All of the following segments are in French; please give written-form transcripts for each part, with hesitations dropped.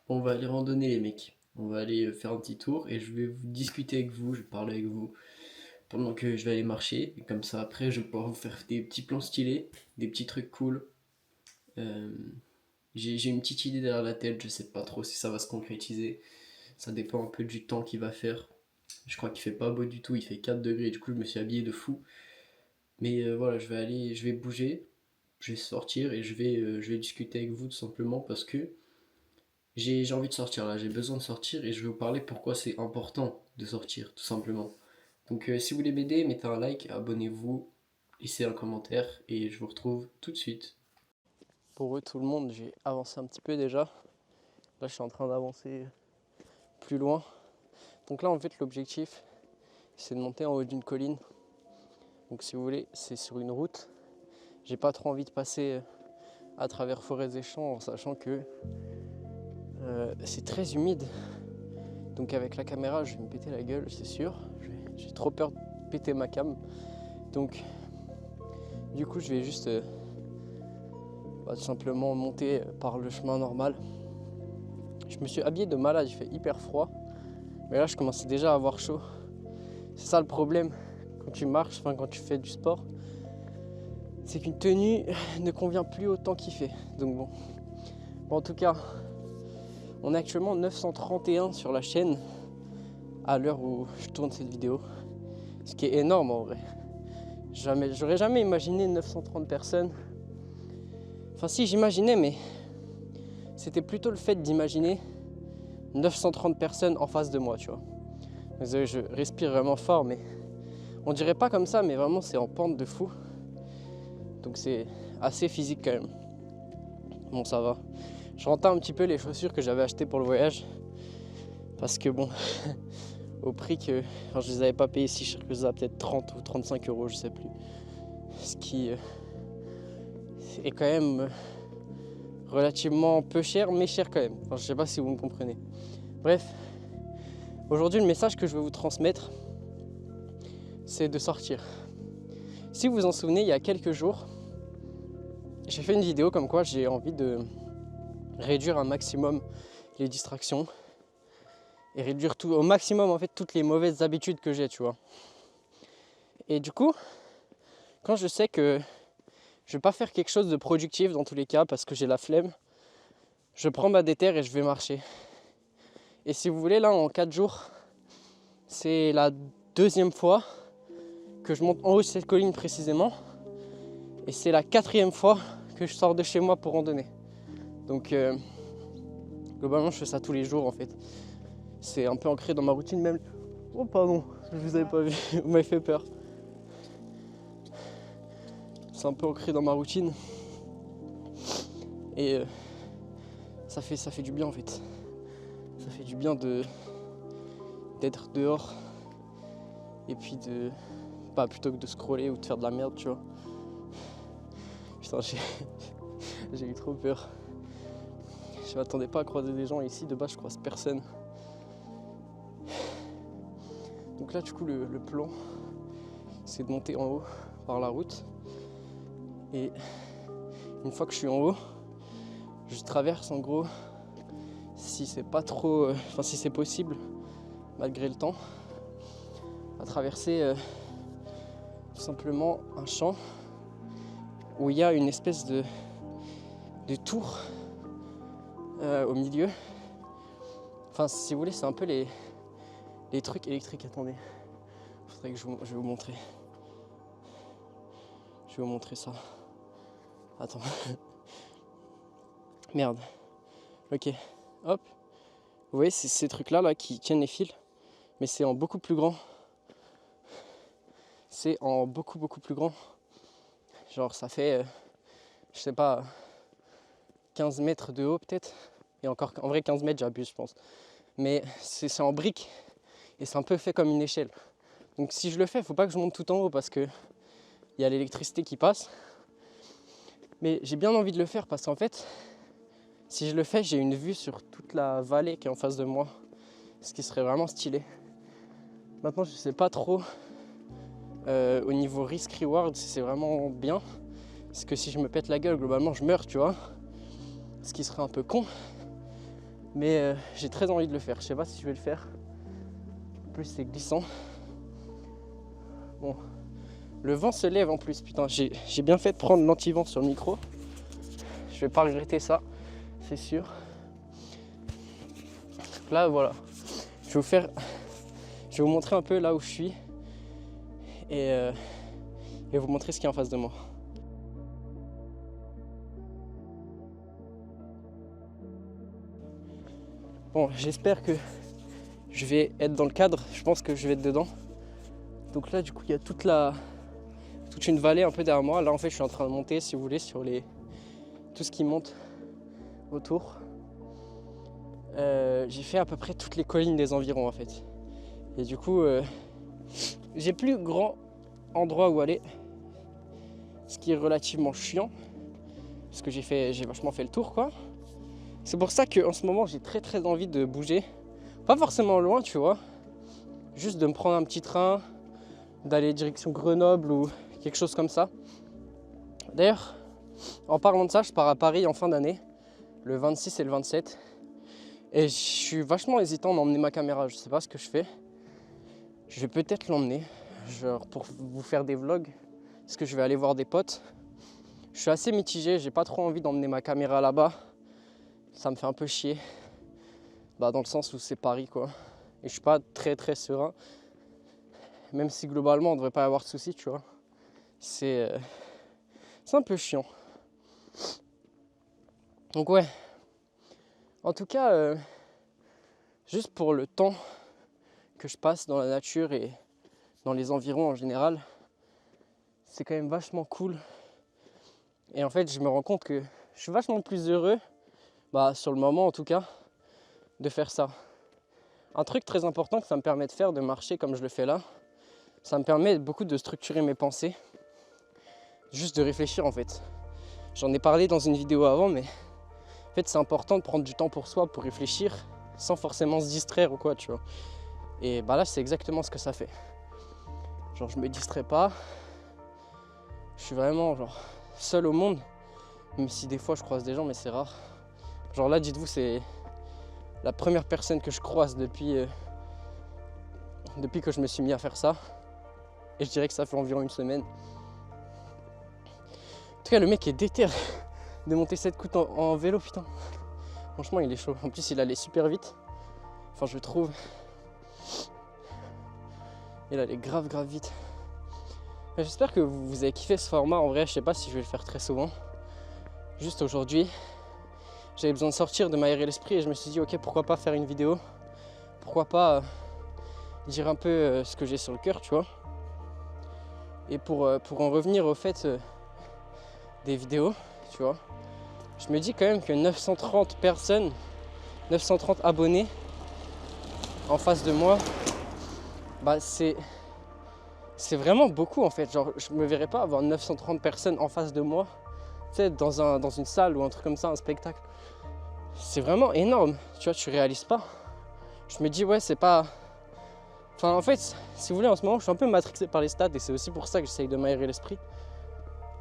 On va aller randonner les mecs. On va aller faire un petit tour et je vais discuter avec vous, je vais parler avec vous pendant que je vais aller marcher. Et comme ça après je vais pouvoir vous faire des petits plans stylés, des petits trucs cool. Euh, j'ai une petite idée derrière la tête, je sais pas trop si ça va se concrétiser. Ça dépend un peu du temps qu'il va faire. Je crois qu'il fait pas beau du tout, il fait 4 degrés, du coup je me suis habillé de fou. Mais voilà, je vais bouger, je vais sortir et je vais discuter avec vous tout simplement parce que j'ai envie de sortir là, j'ai besoin de sortir et je vais vous parler pourquoi c'est important de sortir, tout simplement. Donc si vous voulez m'aider, mettez un like, abonnez-vous, laissez un commentaire et je vous retrouve tout de suite. Pour eux, tout le monde, j'ai avancé un petit peu déjà. Là, je suis en train d'avancer plus loin. Donc là, en fait, l'objectif, c'est de monter en haut d'une colline. Donc si vous voulez, c'est sur une route. J'ai pas trop envie de passer à travers forêts et champs en sachant que c'est très humide. Donc avec la caméra, je vais me péter la gueule, c'est sûr. J'ai trop peur de péter ma cam. Donc du coup, je vais juste tout simplement monter par le chemin normal. Je me suis habillé de malade, il fait hyper froid. Mais là, je commençais déjà à avoir chaud. C'est ça le problème quand tu marches, enfin quand tu fais du sport. C'est qu'une tenue ne convient plus au temps qu'il fait. Donc bon. En tout cas, on est actuellement 931 sur la chaîne à l'heure où je tourne cette vidéo. Ce qui est énorme en vrai. J'aurais jamais imaginé 930 personnes. Enfin si, j'imaginais, mais c'était plutôt le fait d'imaginer 930 personnes en face de moi, tu vois. Désolé, je respire vraiment fort, mais on dirait pas comme ça, mais vraiment c'est en pente de fou. Donc c'est assez physique quand même. Bon, ça va. Je rentre un petit peu les chaussures que j'avais achetées pour le voyage. Parce que bon, au prix que... Enfin, je les avais pas payées si cher que ça, peut-être 30 ou 35 euros, je sais plus. Ce qui est quand même relativement peu cher, mais cher quand même. Enfin, je sais pas si vous me comprenez. Bref, aujourd'hui le message que je veux vous transmettre, c'est de sortir. Si vous vous en souvenez, il y a quelques jours, j'ai fait une vidéo comme quoi j'ai envie de réduire un maximum les distractions et réduire au maximum en fait toutes les mauvaises habitudes que j'ai, tu vois. Et du coup, quand je sais que je vais pas faire quelque chose de productif dans tous les cas parce que j'ai la flemme, je prends ma déterre et je vais marcher. Et si vous voulez, là en 4 jours, c'est la deuxième fois que je monte en haut de cette colline précisément. Et c'est la 4e fois que je sors de chez moi pour randonner. Donc globalement je fais ça tous les jours en fait. C'est un peu ancré dans ma routine même. Oh pardon, je vous avais pas vu, vous m'avez fait peur. C'est un peu ancré dans ma routine. Et ça fait du bien en fait. Ça fait du bien d'être dehors. Et puis de... Pas plutôt que de scroller ou de faire de la merde, tu vois. Putain, j'ai eu trop peur. Je m'attendais pas à croiser des gens ici, de base je croise personne. Donc là du coup le plan c'est de monter en haut par la route. Et une fois que je suis en haut, je traverse en gros, si c'est pas trop, enfin si c'est possible, malgré le temps, à traverser tout simplement un champ où il y a une espèce de tour au milieu. Enfin si vous voulez c'est un peu les trucs électriques. Attendez, faudrait que je vais vous montrer. Je vais vous montrer ça. Attends. Merde. Ok. Hop. Vous voyez, c'est ces trucs là qui tiennent les fils. Mais c'est en beaucoup plus grand. C'est en beaucoup plus grand. Genre ça fait, je sais pas, 15 mètres de haut peut-être. Et encore, en vrai 15 mètres j'abuse je pense. Mais c'est en briques. Et c'est un peu fait comme une échelle. Donc si je le fais, faut pas que je monte tout en haut parce que il y a l'électricité qui passe. Mais j'ai bien envie de le faire parce qu'en fait, si je le fais, j'ai une vue sur toute la vallée qui est en face de moi. Ce qui serait vraiment stylé. Maintenant, je sais pas trop au niveau risk-reward si c'est vraiment bien. Parce que si je me pète la gueule, globalement, je meurs, tu vois. Ce qui serait un peu con. Mais j'ai très envie de le faire. Je sais pas si je vais le faire. En plus c'est glissant. Bon, le vent se lève en plus. Putain, j'ai bien fait de prendre l'anti-vent sur le micro. Je vais pas regretter ça, c'est sûr. Là voilà, je vais vous montrer un peu là où je suis et vous montrer ce qu'il y a en face de moi. Bon, j'espère que je vais être dans le cadre. Je pense que je vais être dedans. Donc là, du coup, il y a toute une vallée un peu derrière moi. Là, en fait, je suis en train de monter, si vous voulez, sur tout ce qui monte autour. J'ai fait à peu près toutes les collines des environs, en fait. Et du coup, j'ai plus grand endroit où aller, ce qui est relativement chiant, parce que j'ai vachement fait le tour, quoi. C'est pour ça qu'en ce moment, j'ai très envie de bouger. Pas forcément loin, tu vois. Juste de me prendre un petit train, d'aller direction Grenoble ou quelque chose comme ça. D'ailleurs, en parlant de ça, je pars à Paris en fin d'année, le 26 et le 27. Et je suis vachement hésitant d'emmener ma caméra. Je sais pas ce que je fais. Je vais peut-être l'emmener, genre pour vous faire des vlogs, parce que je vais aller voir des potes. Je suis assez mitigé, j'ai pas trop envie d'emmener ma caméra là-bas. Ça me fait un peu chier. Bah, dans le sens où c'est Paris, quoi. Et je suis pas très serein. Même si globalement on devrait pas avoir de soucis, tu vois. C'est un peu chiant. Donc ouais. En tout cas, juste pour le temps que je passe dans la nature et dans les environs en général, c'est quand même vachement cool. Et en fait, je me rends compte que je suis vachement plus heureux, bah, sur le moment en tout cas, de faire ça. Un truc très important que ça me permet de faire, de marcher comme je le fais là, ça me permet beaucoup de structurer mes pensées, juste de réfléchir en fait. J'en ai parlé dans une vidéo avant, mais en fait c'est important de prendre du temps pour soi, pour réfléchir, sans forcément se distraire ou quoi, tu vois. Et bah là c'est exactement ce que ça fait. Genre je me distrais pas, je suis vraiment genre seul au monde, même si des fois je croise des gens, mais c'est rare. Genre là, dites-vous, c'est la première personne que je croise depuis que je me suis mis à faire ça. Et je dirais que ça fait environ une semaine. En tout cas, le mec est déter de monter cette côte en vélo, putain. Franchement, il est chaud. En plus, il allait super vite. Enfin, je trouve. Il allait grave vite. J'espère que vous avez kiffé ce format. En vrai, je sais pas si je vais le faire très souvent. Juste aujourd'hui, j'avais besoin de sortir, de m'aérer l'esprit et je me suis dit ok, pourquoi pas faire une vidéo, pourquoi pas dire un peu ce que j'ai sur le cœur, tu vois. Et pour en revenir au fait des vidéos, tu vois, je me dis quand même que 930 personnes, 930 abonnés en face de moi, bah c'est vraiment beaucoup en fait. Genre je me verrais pas avoir 930 personnes en face de moi, tu sais, dans une salle ou un truc comme ça, un spectacle. C'est vraiment énorme, tu vois, tu réalises pas. Je me dis ouais, c'est pas... Enfin en fait, si vous voulez, en ce moment je suis un peu matrixé par les stats et c'est aussi pour ça que j'essaye de m'aérer l'esprit.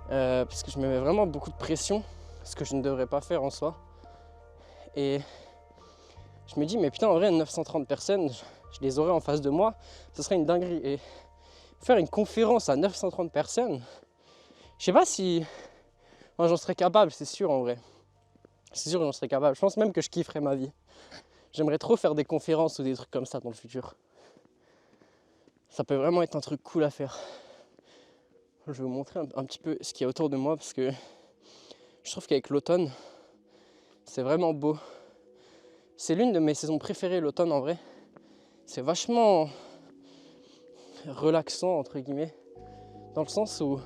Parce que je me mets vraiment beaucoup de pression, ce que je ne devrais pas faire en soi. Et je me dis mais putain, en vrai 930 personnes, je les aurais en face de moi, ce serait une dinguerie. Et faire une conférence à 930 personnes, je sais pas si... Enfin, j'en serais capable, c'est sûr en vrai. C'est sûr que j'en serais capable. Je pense même que je kifferais ma vie. J'aimerais trop faire des conférences ou des trucs comme ça dans le futur. Ça peut vraiment être un truc cool à faire. Je vais vous montrer un petit peu ce qu'il y a autour de moi parce que je trouve qu'avec l'automne, c'est vraiment beau. C'est l'une de mes saisons préférées, l'automne en vrai. C'est vachement relaxant entre guillemets, dans le sens où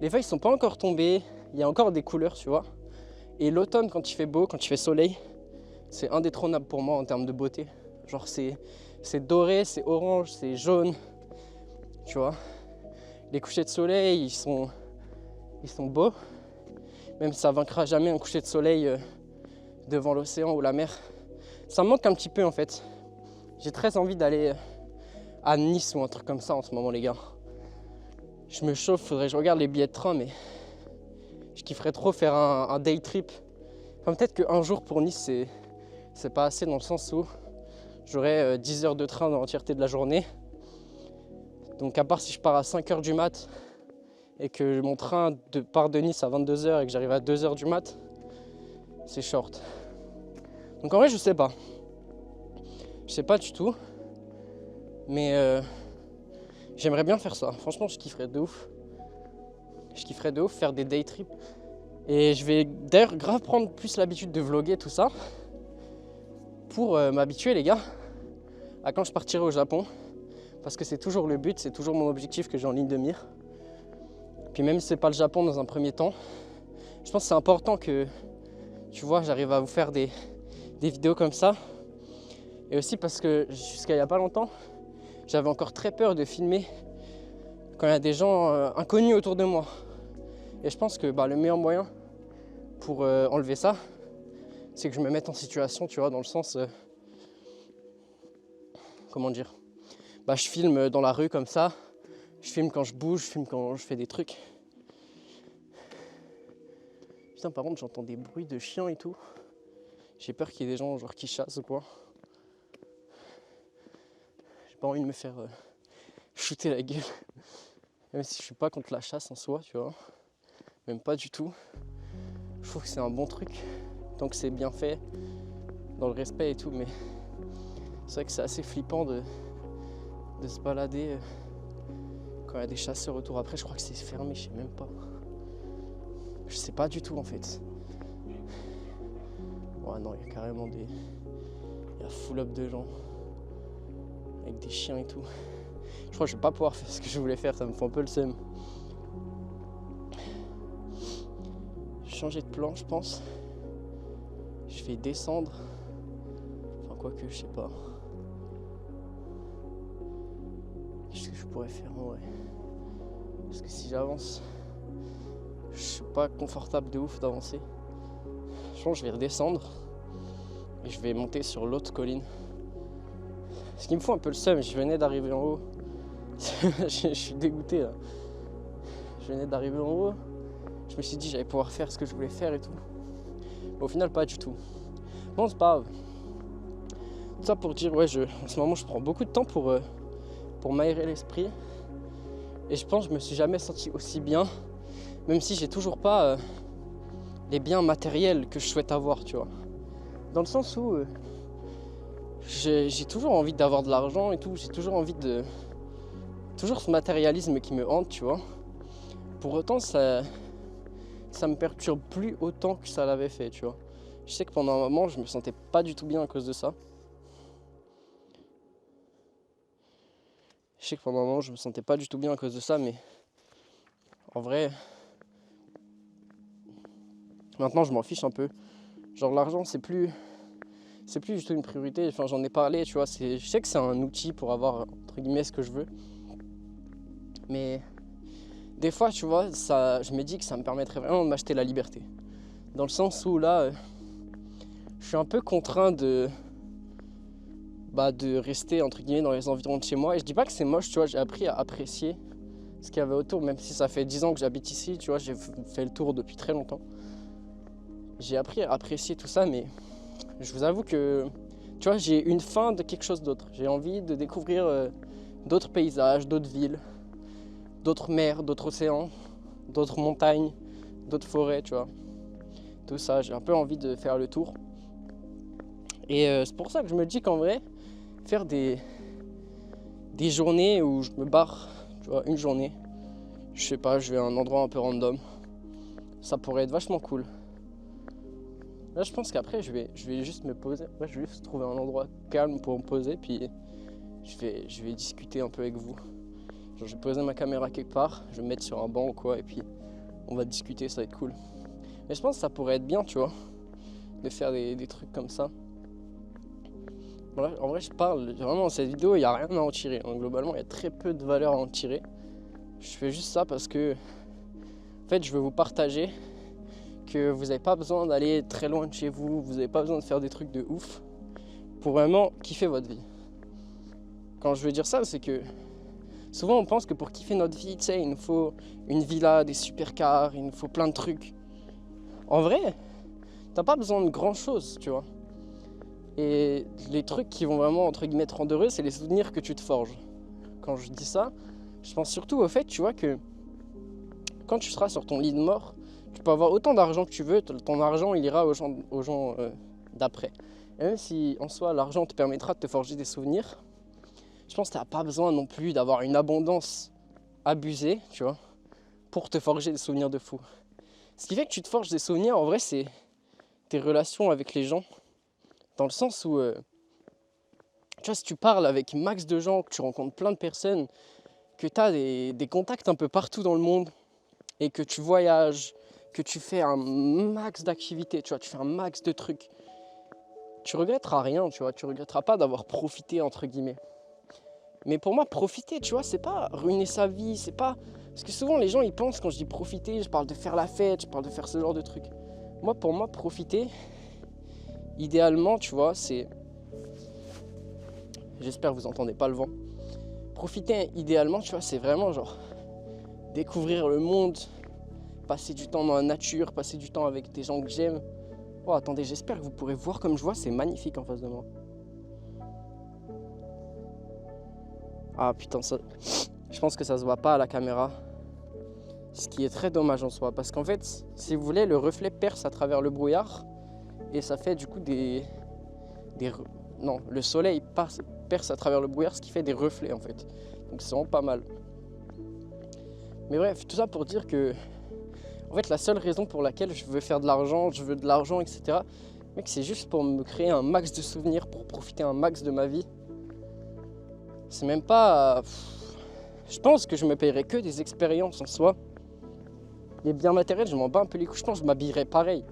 les feuilles sont pas encore tombées, il y a encore des couleurs, tu vois. Et l'automne, quand il fait beau, quand il fait soleil, c'est indétrônable pour moi en termes de beauté. Genre c'est doré, c'est orange, c'est jaune, tu vois. Les couchers de soleil, ils sont beaux. Même si ça vaincra jamais un coucher de soleil devant l'océan ou la mer. Ça me manque un petit peu en fait. J'ai très envie d'aller à Nice ou un truc comme ça en ce moment les gars. Je me chauffe, faudrait que je regarde les billets de train, mais je kifferais trop faire un day trip. Enfin peut-être qu'un jour pour Nice c'est pas assez dans le sens où j'aurai 10 heures de train dans l'entièreté de la journée. Donc à part si je pars à 5 heures du mat et que mon train part de Nice à 22 heures et que j'arrive à 2 heures du mat, c'est short. Donc en vrai je sais pas. Je sais pas du tout. Mais j'aimerais bien faire ça. Franchement je kifferais de ouf. Je kifferais de ouf faire des day trips. Et je vais d'ailleurs grave prendre plus l'habitude de vlogger tout ça. Pour m'habituer les gars à quand je partirai au Japon. Parce que c'est toujours le but, c'est toujours mon objectif que j'ai en ligne de mire. Puis même si c'est pas le Japon dans un premier temps, je pense que c'est important que, tu vois, j'arrive à vous faire des vidéos comme ça. Et aussi parce que jusqu'à il y a pas longtemps, j'avais encore très peur de filmer quand il y a des gens inconnus autour de moi. Et je pense que le meilleur moyen pour enlever ça, c'est que je me mette en situation, tu vois, dans le sens... comment dire, je filme dans la rue comme ça, je filme quand je bouge, je filme quand je fais des trucs. Putain, par contre, j'entends des bruits de chiens et tout. J'ai peur qu'il y ait des gens genre qui chassent ou quoi. J'ai pas envie de me faire shooter la gueule. Même si je suis pas contre la chasse en soi, tu vois. Même pas du tout. Je trouve que c'est un bon truc, tant que c'est bien fait, dans le respect et tout, mais c'est vrai que c'est assez flippant de se balader quand il y a des chasseurs autour. Après, je crois que c'est fermé, je sais même pas. Je sais pas du tout en fait. Ouais, non, il y a carrément des... Il y a full up de gens avec des chiens et tout. Je crois que je vais pas pouvoir faire ce que je voulais faire, ça me fait un peu le seum. Je vais changer de plan, je pense. Je vais descendre. Enfin, quoique, je sais pas. Qu'est-ce que je pourrais faire en vrai? Parce que si j'avance, je suis pas confortable de ouf d'avancer. Je pense que je vais redescendre et je vais monter sur l'autre colline. Ce qui me fout un peu le seum, je venais d'arriver en haut. Je suis dégoûté là. Je venais d'arriver en haut. Je me suis dit j'allais pouvoir faire ce que je voulais faire et tout. Mais au final pas du tout. Bon c'est pas grave. Tout ça pour dire ouais en ce moment je prends beaucoup de temps pour m'aérer l'esprit. Et je pense que je me suis jamais senti aussi bien. Même si j'ai toujours pas les biens matériels que je souhaite avoir, tu vois. Dans le sens où j'ai toujours envie d'avoir de l'argent et tout. J'ai toujours envie de... Toujours ce matérialisme qui me hante, tu vois. Pour autant, ça me perturbe plus autant que ça l'avait fait, tu vois. Je sais que pendant un moment, je me sentais pas du tout bien à cause de ça. Je sais que pendant un moment, je me sentais pas du tout bien à cause de ça, mais en vrai, maintenant, je m'en fiche un peu. Genre, l'argent, c'est plus du tout une priorité. Enfin, j'en ai parlé, tu vois. Je sais que c'est un outil pour avoir, entre guillemets, ce que je veux. Mais des fois, tu vois, je me dis que ça me permettrait vraiment de m'acheter la liberté. Dans le sens où là, je suis un peu contraint de rester entre guillemets dans les environs de chez moi. Et je dis pas que c'est moche, tu vois, j'ai appris à apprécier ce qu'il y avait autour, même si ça fait 10 ans que j'habite ici, tu vois, j'ai fait le tour depuis très longtemps. J'ai appris à apprécier tout ça, mais je vous avoue que, tu vois, j'ai une faim de quelque chose d'autre. J'ai envie de découvrir d'autres paysages, d'autres villes, d'autres mers, d'autres océans, d'autres montagnes, d'autres forêts, tu vois. Tout ça, j'ai un peu envie de faire le tour. Et c'est pour ça que je me dis qu'en vrai, faire des journées où je me barre, tu vois, une journée, je sais pas, je vais à un endroit un peu random, ça pourrait être vachement cool. Là, je pense qu'après, je vais juste me poser. Ouais, je vais juste trouver un endroit calme pour me poser, puis je vais discuter un peu avec vous. Genre, je vais poser ma caméra quelque part, je vais me mettre sur un banc ou quoi, et puis on va discuter, ça va être cool. Mais je pense que ça pourrait être bien, tu vois, de faire des trucs comme ça. Voilà, en vrai, je parle vraiment dans cette vidéo, il n'y a rien à en tirer. Hein. Globalement, il y a très peu de valeur à en tirer. Je fais juste ça parce que, en fait, je veux vous partager que vous n'avez pas besoin d'aller très loin de chez vous, vous n'avez pas besoin de faire des trucs de ouf pour vraiment kiffer votre vie. Quand je veux dire ça, c'est que souvent on pense que pour kiffer notre vie, tu sais, il nous faut une villa, des supercars, il nous faut plein de trucs. En vrai, t'as pas besoin de grand chose, tu vois. Et les trucs qui vont vraiment, entre guillemets, te rendre heureux, c'est les souvenirs que tu te forges. Quand je dis ça, je pense surtout au fait, tu vois, que quand tu seras sur ton lit de mort, tu peux avoir autant d'argent que tu veux, ton argent, il ira aux gens d'après. Et même si, en soi, l'argent te permettra de te forger des souvenirs, je pense que tu n'as pas besoin non plus d'avoir une abondance abusée, tu vois, pour te forger des souvenirs de fou. Ce qui fait que tu te forges des souvenirs, en vrai, c'est tes relations avec les gens. Dans le sens où, tu vois, si tu parles avec max de gens, que tu rencontres plein de personnes, que tu as des contacts un peu partout dans le monde, et que tu voyages, que tu fais un max d'activités, tu vois, tu fais un max de trucs, tu regretteras rien, tu vois, tu regretteras pas d'avoir profité, entre guillemets. Mais pour moi, profiter, tu vois, c'est pas ruiner sa vie, c'est pas... Parce que souvent, les gens, ils pensent, quand je dis profiter, je parle de faire la fête, je parle de faire ce genre de trucs. Moi, pour moi, profiter, idéalement, tu vois, c'est... J'espère que vous entendez pas le vent. Profiter, idéalement, tu vois, c'est vraiment genre... découvrir le monde, passer du temps dans la nature, passer du temps avec des gens que j'aime. Oh, attendez, j'espère que vous pourrez voir comme je vois, c'est magnifique en face de moi. Ah putain, ça, je pense que ça se voit pas à la caméra. Ce qui est très dommage en soi, parce qu'en fait, si vous voulez, le reflet perce à travers le brouillard et ça fait du coup non, le soleil perce à travers le brouillard, ce qui fait des reflets en fait. Donc c'est vraiment pas mal. Mais bref, tout ça pour dire que, en fait, la seule raison pour laquelle je veux faire de l'argent, je veux de l'argent, etc., mec, c'est juste pour me créer un max de souvenirs, pour profiter un max de ma vie. C'est même pas... Je pense que je me payerais que des expériences en soi. Les biens matériels, je m'en bats un peu les couilles. Je pense que je m'habillerais pareil.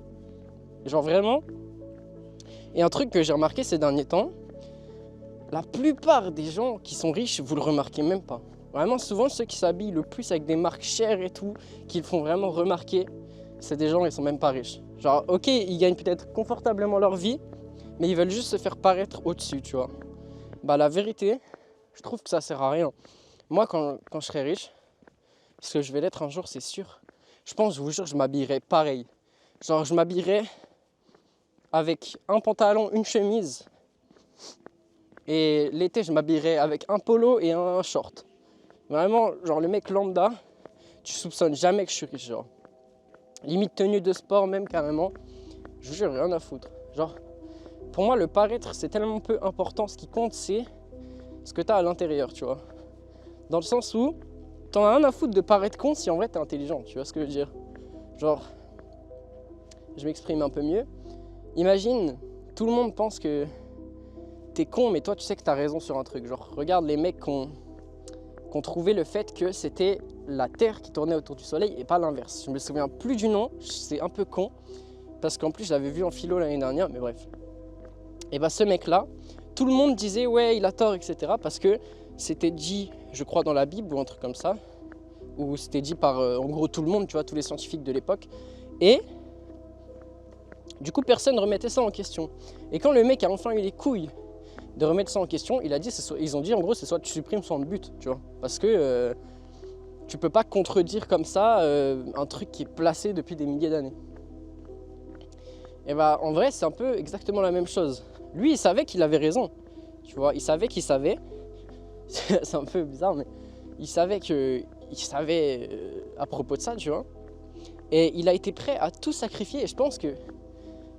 Genre vraiment. Et un truc que j'ai remarqué ces derniers temps, la plupart des gens qui sont riches, vous le remarquez même pas. Vraiment, souvent, ceux qui s'habillent le plus avec des marques chères et tout, qui le font vraiment remarquer, c'est des gens, ils sont même pas riches. Genre, ok, ils gagnent peut-être confortablement leur vie, mais ils veulent juste se faire paraître au-dessus, tu vois. Bah, la vérité, je trouve que ça sert à rien. Moi, quand je serai riche, parce que je vais l'être un jour, c'est sûr, je pense, je vous jure, je m'habillerai pareil. Genre, je m'habillerai avec un pantalon, une chemise, et l'été, je m'habillerai avec un polo et un short. Vraiment, genre le mec lambda, tu soupçonnes jamais que je suis riche, genre. Limite tenue de sport même carrément, je vous jure, rien à foutre. Genre, pour moi, le paraître, c'est tellement peu important. Ce qui compte, c'est ce que t'as à l'intérieur, tu vois. Dans le sens où, t'en as rien à foutre de paraître con si en vrai t'es intelligent, tu vois ce que je veux dire. Genre, je m'exprime un peu mieux. Imagine, tout le monde pense que t'es con, mais toi tu sais que t'as raison sur un truc. Genre, regarde les mecs qui ont trouvé le fait que c'était la Terre qui tournait autour du Soleil et pas l'inverse. Je me souviens plus du nom, c'est un peu con, parce qu'en plus je l'avais vu en philo l'année dernière, mais bref. Et bah ce mec-là, tout le monde disait ouais il a tort, etc. Parce que c'était dit, je crois, dans la Bible ou un truc comme ça, ou c'était dit par en gros tout le monde, tu vois, tous les scientifiques de l'époque. Et du coup personne ne remettait ça en question. Et quand le mec a enfin eu les couilles de remettre ça en question, il a dit, ils ont dit en gros c'est soit tu supprimes soit on te bute, tu vois. Parce que tu peux pas contredire comme ça un truc qui est placé depuis des milliers d'années. Et bah en vrai c'est un peu exactement la même chose. Lui il savait qu'il avait raison, tu vois, il savait qu'il savait. C'est un peu bizarre mais il savait à propos de ça, tu vois. Et il a été prêt à tout sacrifier et je pense que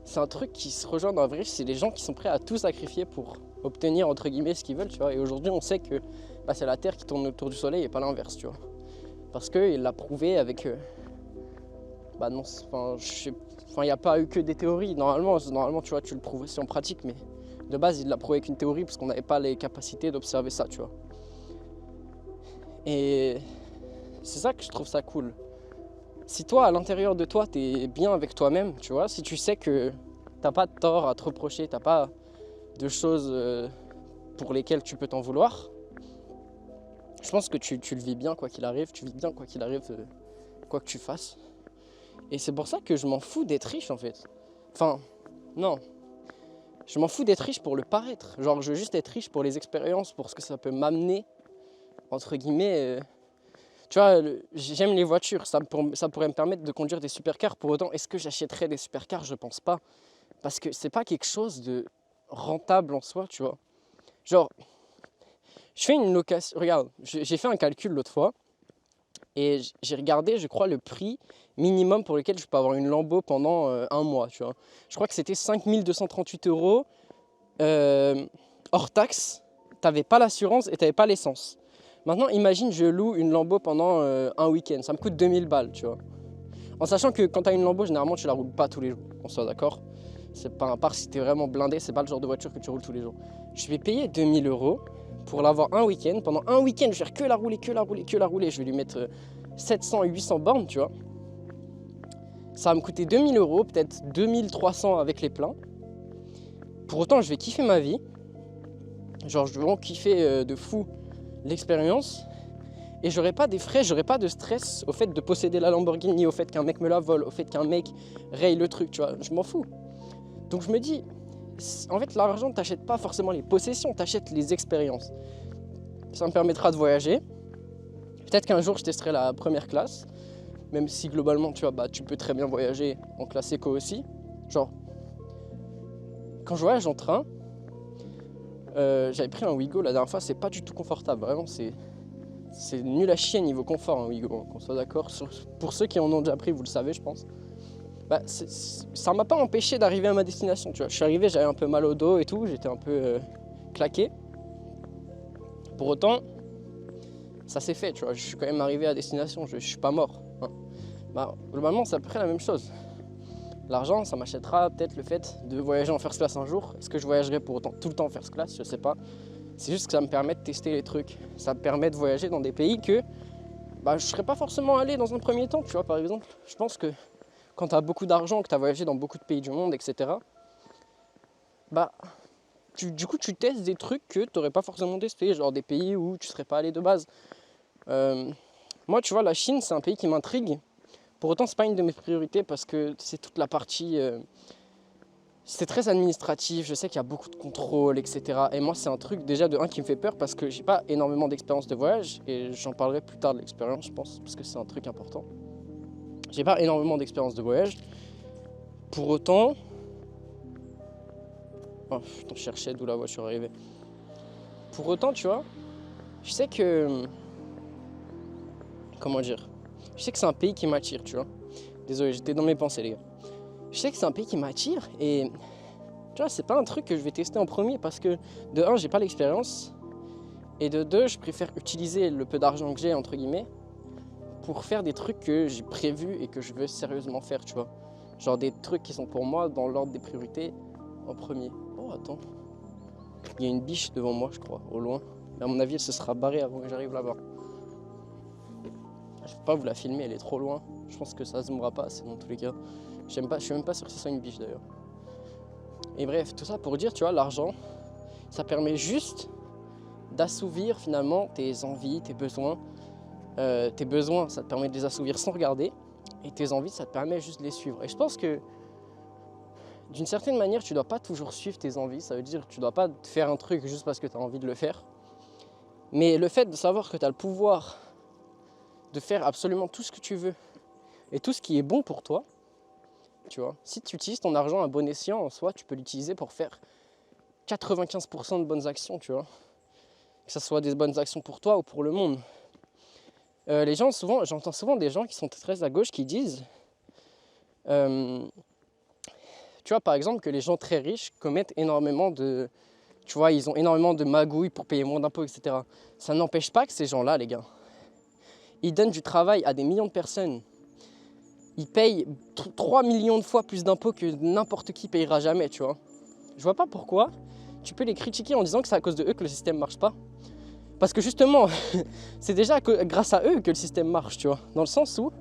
c'est un truc qui se rejoint dans la vraie vie, c'est les gens qui sont prêts à tout sacrifier pour obtenir entre guillemets ce qu'ils veulent, tu vois. Et aujourd'hui on sait que bah, c'est la Terre qui tourne autour du Soleil et pas l'inverse, tu vois. Parce qu'il l'a prouvé avec... bah non, il n'y a pas eu que des théories. Normalement, tu vois, tu le prouves aussi en pratique, mais de base, il l'a prouvé avec une théorie parce qu'on n'avait pas les capacités d'observer ça, tu vois. Et c'est ça que je trouve ça cool. Si toi, à l'intérieur de toi, t'es bien avec toi-même, tu vois, si tu sais que t'as pas de tort à te reprocher, t'as pas de choses pour lesquelles tu peux t'en vouloir, je pense que tu le vis bien quoi qu'il arrive, tu vis bien quoi qu'il arrive, quoi que tu fasses. Et c'est pour ça que je m'en fous d'être riche en fait. Enfin, non. Je m'en fous d'être riche pour le paraître. Genre, je veux juste être riche pour les expériences, pour ce que ça peut m'amener, entre guillemets. Tu vois, j'aime les voitures, ça pourrait me permettre de conduire des supercars. Pour autant, est-ce que j'achèterais des supercars? Je pense pas. Parce que c'est pas quelque chose de... rentable en soi, tu vois. Genre, je fais une location, regarde, j'ai fait un calcul l'autre fois, et j'ai regardé, je crois, le prix minimum pour lequel je peux avoir une Lambo pendant un mois, tu vois. Je crois que c'était 5 238 € hors taxe. T'avais pas l'assurance et t'avais pas l'essence. Maintenant, imagine, je loue une Lambo pendant un week-end. Ça me coûte 2000 balles, tu vois. En sachant que quand t'as une Lambo, généralement, tu la roules pas tous les jours. On soit d'accord. C'est pas, à part si t'es vraiment blindé, c'est pas le genre de voiture que tu roules tous les jours. Je vais payer 2000 € pour l'avoir un week-end. Pendant un week-end, je vais faire que la rouler, que la rouler, que la rouler. Je vais lui mettre 700 et 800 bornes, tu vois. Ça va me coûter 2000 €, peut-être 2300 avec les pleins. Pour autant, je vais kiffer ma vie. Genre, je vais vraiment kiffer de fou l'expérience. Et j'aurai pas des frais, j'aurai pas de stress au fait de posséder la Lamborghini, au fait qu'un mec me la vole, au fait qu'un mec raye le truc, tu vois. Je m'en fous. Donc je me dis, en fait, l'argent, t'achètes pas forcément les possessions, t'achètes les expériences. Ça me permettra de voyager. Peut-être qu'un jour, je testerai la première classe. Même si globalement, tu vois, bah, tu peux très bien voyager en classe éco aussi. Genre, quand je voyage en train, j'avais pris un Ouigo la dernière fois, c'est pas du tout confortable, vraiment, c'est nul à chier niveau confort un Ouigo, qu'on soit d'accord. Pour ceux qui en ont déjà pris, vous le savez, je pense. Bah, ça m'a pas empêché d'arriver à ma destination, tu vois. Je suis arrivé, j'avais un peu mal au dos et tout, j'étais un peu claqué. Pour autant, ça s'est fait, tu vois, je suis quand même arrivé à destination, je suis pas mort. Hein. Bah, globalement, c'est à peu près la même chose. L'argent, ça m'achètera peut-être le fait de voyager en first class un jour. Est-ce que je voyagerai pour autant tout le temps en first class? Je sais pas. C'est juste que ça me permet de tester les trucs. Ça me permet de voyager dans des pays que bah, je serais pas forcément allé dans un premier temps, tu vois, par exemple. Je pense que quand tu as beaucoup d'argent, que tu as voyagé dans beaucoup de pays du monde, etc., bah, du coup, tu testes des trucs que tu n'aurais pas forcément testé, genre des pays où tu serais pas allé de base. Moi, tu vois, la Chine, c'est un pays qui m'intrigue. Pour autant, c'est pas une de mes priorités parce que c'est toute la partie... c'est très administratif, je sais qu'il y a beaucoup de contrôles, etc. Et moi, c'est un truc déjà de un qui me fait peur parce que j'ai pas énormément d'expérience de voyage et j'en parlerai plus tard de l'expérience, je pense, parce que c'est un truc important. J'ai pas énormément d'expérience de voyage. Pour autant... Oh, putain, je cherchais d'où la voiture arrivait. Pour autant, tu vois, je sais que... Comment dire? Je sais que c'est un pays qui m'attire, tu vois. Désolé, j'étais dans mes pensées, les gars. Je sais que c'est un pays qui m'attire et... Tu vois, c'est pas un truc que je vais tester en premier parce que, de un, j'ai pas l'expérience. Et de deux, je préfère utiliser le peu d'argent que j'ai, entre guillemets, pour faire des trucs que j'ai prévus et que je veux sérieusement faire, tu vois. Genre des trucs qui sont pour moi dans l'ordre des priorités en premier. Oh, attends. Il y a une biche devant moi, je crois, au loin. Mais à mon avis, elle se sera barrée avant que j'arrive là-bas. Je peux pas vous la filmer, elle est trop loin. Je pense que ça zoomera pas assez dans tous les cas. Je suis même pas sûr que ce soit une biche d'ailleurs. Et bref, tout ça pour dire, tu vois, l'argent, ça permet juste d'assouvir finalement tes envies, tes besoins. Tes besoins, ça te permet de les assouvir sans regarder. Et tes envies, ça te permet juste de les suivre. Et je pense que d'une certaine manière, tu dois pas toujours suivre tes envies. Ça veut dire que tu dois pas faire un truc juste parce que tu as envie de le faire. Mais le fait de savoir que tu as le pouvoir de faire absolument tout ce que tu veux et tout ce qui est bon pour toi, tu vois, si tu utilises ton argent à bon escient, en soi, tu peux l'utiliser pour faire 95% de bonnes actions, tu vois. Que ce soit des bonnes actions pour toi ou pour le monde. Les gens, souvent, j'entends souvent des gens qui sont très à gauche qui disent, tu vois, par exemple, que les gens très riches commettent énormément de... Tu vois, ils ont énormément de magouilles pour payer moins d'impôts, etc. Ça n'empêche pas que ces gens-là, les gars, ils donnent du travail à des millions de personnes. Ils payent 3 millions de fois plus d'impôts que n'importe qui payera jamais, tu vois. Je vois pas pourquoi tu peux les critiquer en disant que c'est à cause de eux que le système marche pas. Parce que justement, c'est déjà grâce à eux que le système marche, tu vois. Dans le sens où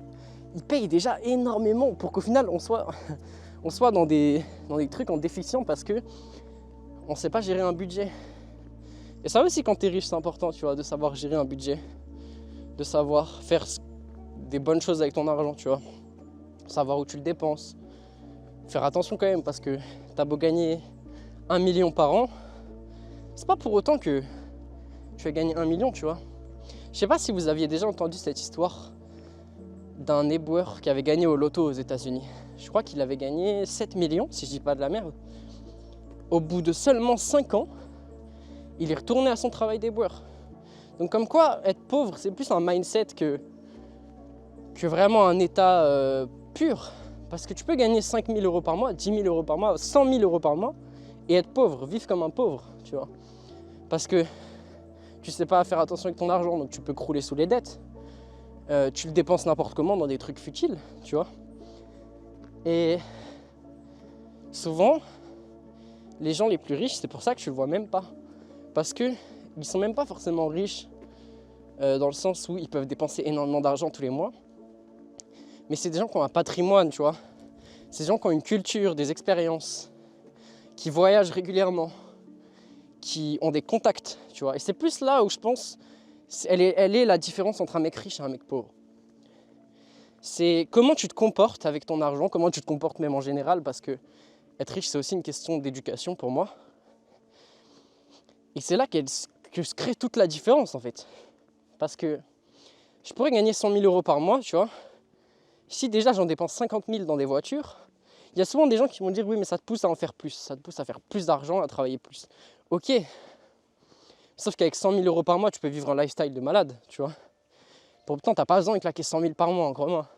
ils payent déjà énormément pour qu'au final on soit dans des trucs en déficient parce que on sait pas gérer un budget. Et ça aussi, quand tu es riche, c'est important, tu vois, de savoir gérer un budget, de savoir faire des bonnes choses avec ton argent, tu vois, savoir où tu le dépenses, faire attention quand même parce que t'as beau gagner 1 million par an, c'est pas pour autant que tu vas gagner 1 million, tu vois. Je sais pas si vous aviez déjà entendu cette histoire d'un éboueur qui avait gagné au loto aux États-Unis. Je crois qu'il avait gagné 7 millions, si je dis pas de la merde. au bout de seulement 5 ans, il est retourné à son travail d'éboueur. Donc comme quoi, être pauvre, c'est plus un mindset que vraiment un état pur. Parce que tu peux gagner 5 000 € par mois, 10 000 € par mois, 100 000 € par mois et être pauvre, vivre comme un pauvre, tu vois. Parce que tu sais pas faire attention avec ton argent, donc tu peux crouler sous les dettes. Tu le dépenses n'importe comment dans des trucs futiles, tu vois. Et souvent, les gens les plus riches, c'est pour ça que tu le vois même pas. Parce qu'ils sont même pas forcément riches dans le sens où ils peuvent dépenser énormément d'argent tous les mois. Mais c'est des gens qui ont un patrimoine, tu vois. C'est des gens qui ont une culture, des expériences, qui voyagent régulièrement, qui ont des contacts, tu vois. Et c'est plus là où je pense, elle est la différence entre un mec riche et un mec pauvre. C'est comment tu te comportes avec ton argent, comment tu te comportes même en général, parce que être riche, c'est aussi une question d'éducation pour moi. Et c'est là que se crée toute la différence, en fait. Parce que je pourrais gagner 100 000 € par mois, tu vois. Si déjà j'en dépense 50 000 dans des voitures, il y a souvent des gens qui vont dire oui mais ça te pousse à en faire plus, ça te pousse à faire plus d'argent, à travailler plus. Ok, sauf qu'avec 100 000 € par mois, tu peux vivre un lifestyle de malade, tu vois. Pourtant, t'as pas besoin de claquer 100 000 par mois, en crois-moi.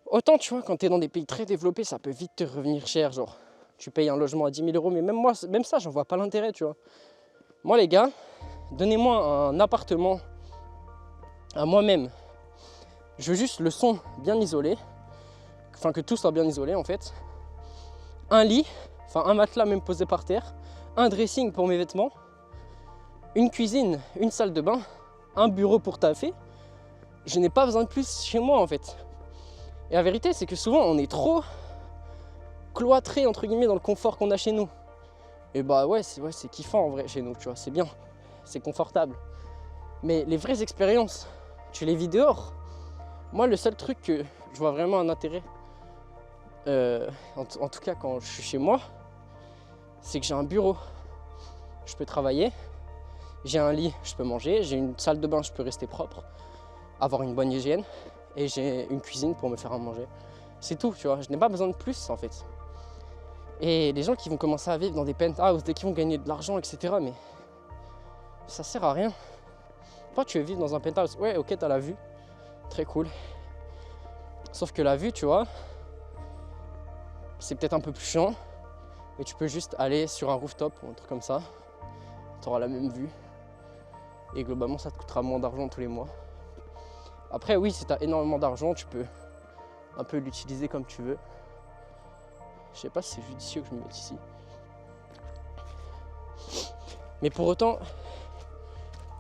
Autant, tu vois, quand t'es dans des pays très développés, ça peut vite te revenir cher, genre. Tu payes un logement à 10 000 €, mais même ça, j'en vois pas l'intérêt, tu vois. Moi, les gars, donnez-moi un appartement à moi-même. Je veux juste le son bien isolé, enfin que tout soit bien isolé en fait. Un lit, enfin un matelas même posé par terre, un dressing pour mes vêtements, une cuisine, une salle de bain, un bureau pour taffer. Je n'ai pas besoin de plus chez moi en fait. Et la vérité c'est que souvent on est trop cloîtré entre guillemets dans le confort qu'on a chez nous. Et bah ouais c'est kiffant en vrai chez nous, tu vois, c'est bien, c'est confortable. Mais les vraies expériences, tu les vis dehors. Moi, le seul truc que je vois vraiment un intérêt, en tout cas quand je suis chez moi, c'est que j'ai un bureau, je peux travailler, j'ai un lit, je peux manger, j'ai une salle de bain, je peux rester propre, avoir une bonne hygiène, et j'ai une cuisine pour me faire à manger. C'est tout, tu vois, je n'ai pas besoin de plus en fait. Et les gens qui vont commencer à vivre dans des penthouses, dès qu'ils vont gagner de l'argent, etc., mais ça sert à rien. Toi, tu veux vivre dans un penthouse, ouais, ok, t'as la vue. Très cool. Sauf que la vue, tu vois, c'est peut-être un peu plus chiant, mais tu peux juste aller sur un rooftop ou un truc comme ça. Tu auras la même vue. Et globalement, ça te coûtera moins d'argent tous les mois. Après, oui, si tu as énormément d'argent, tu peux un peu l'utiliser comme tu veux. Je sais pas si c'est judicieux que je me mette ici. Mais pour autant,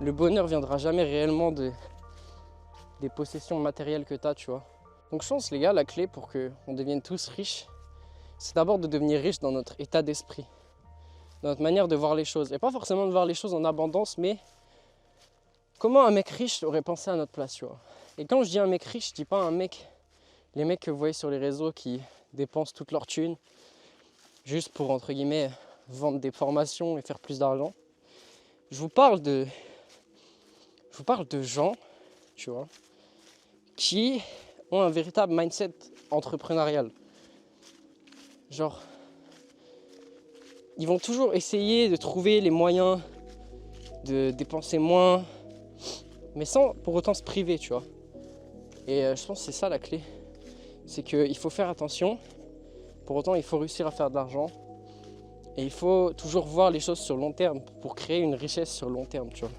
le bonheur viendra jamais réellement des possessions matérielles que tu as, tu vois. Donc je pense, les gars, la clé pour qu'on devienne tous riches, c'est d'abord de devenir riche dans notre état d'esprit, dans notre manière de voir les choses. Et pas forcément de voir les choses en abondance, mais comment un mec riche aurait pensé à notre place, tu vois. Et quand je dis un mec riche, je dis pas un mec, les mecs que vous voyez sur les réseaux qui dépensent toute leur thune juste pour, entre guillemets, vendre des formations et faire plus d'argent. Je vous parle de gens, tu vois, qui ont un véritable mindset entrepreneurial. Genre, ils vont toujours essayer de trouver les moyens de dépenser moins, mais sans pour autant se priver, tu vois. Et je pense que c'est ça la clé. C'est qu'il faut faire attention, pour autant il faut réussir à faire de l'argent. Et il faut toujours voir les choses sur long terme pour créer une richesse sur long terme, tu vois.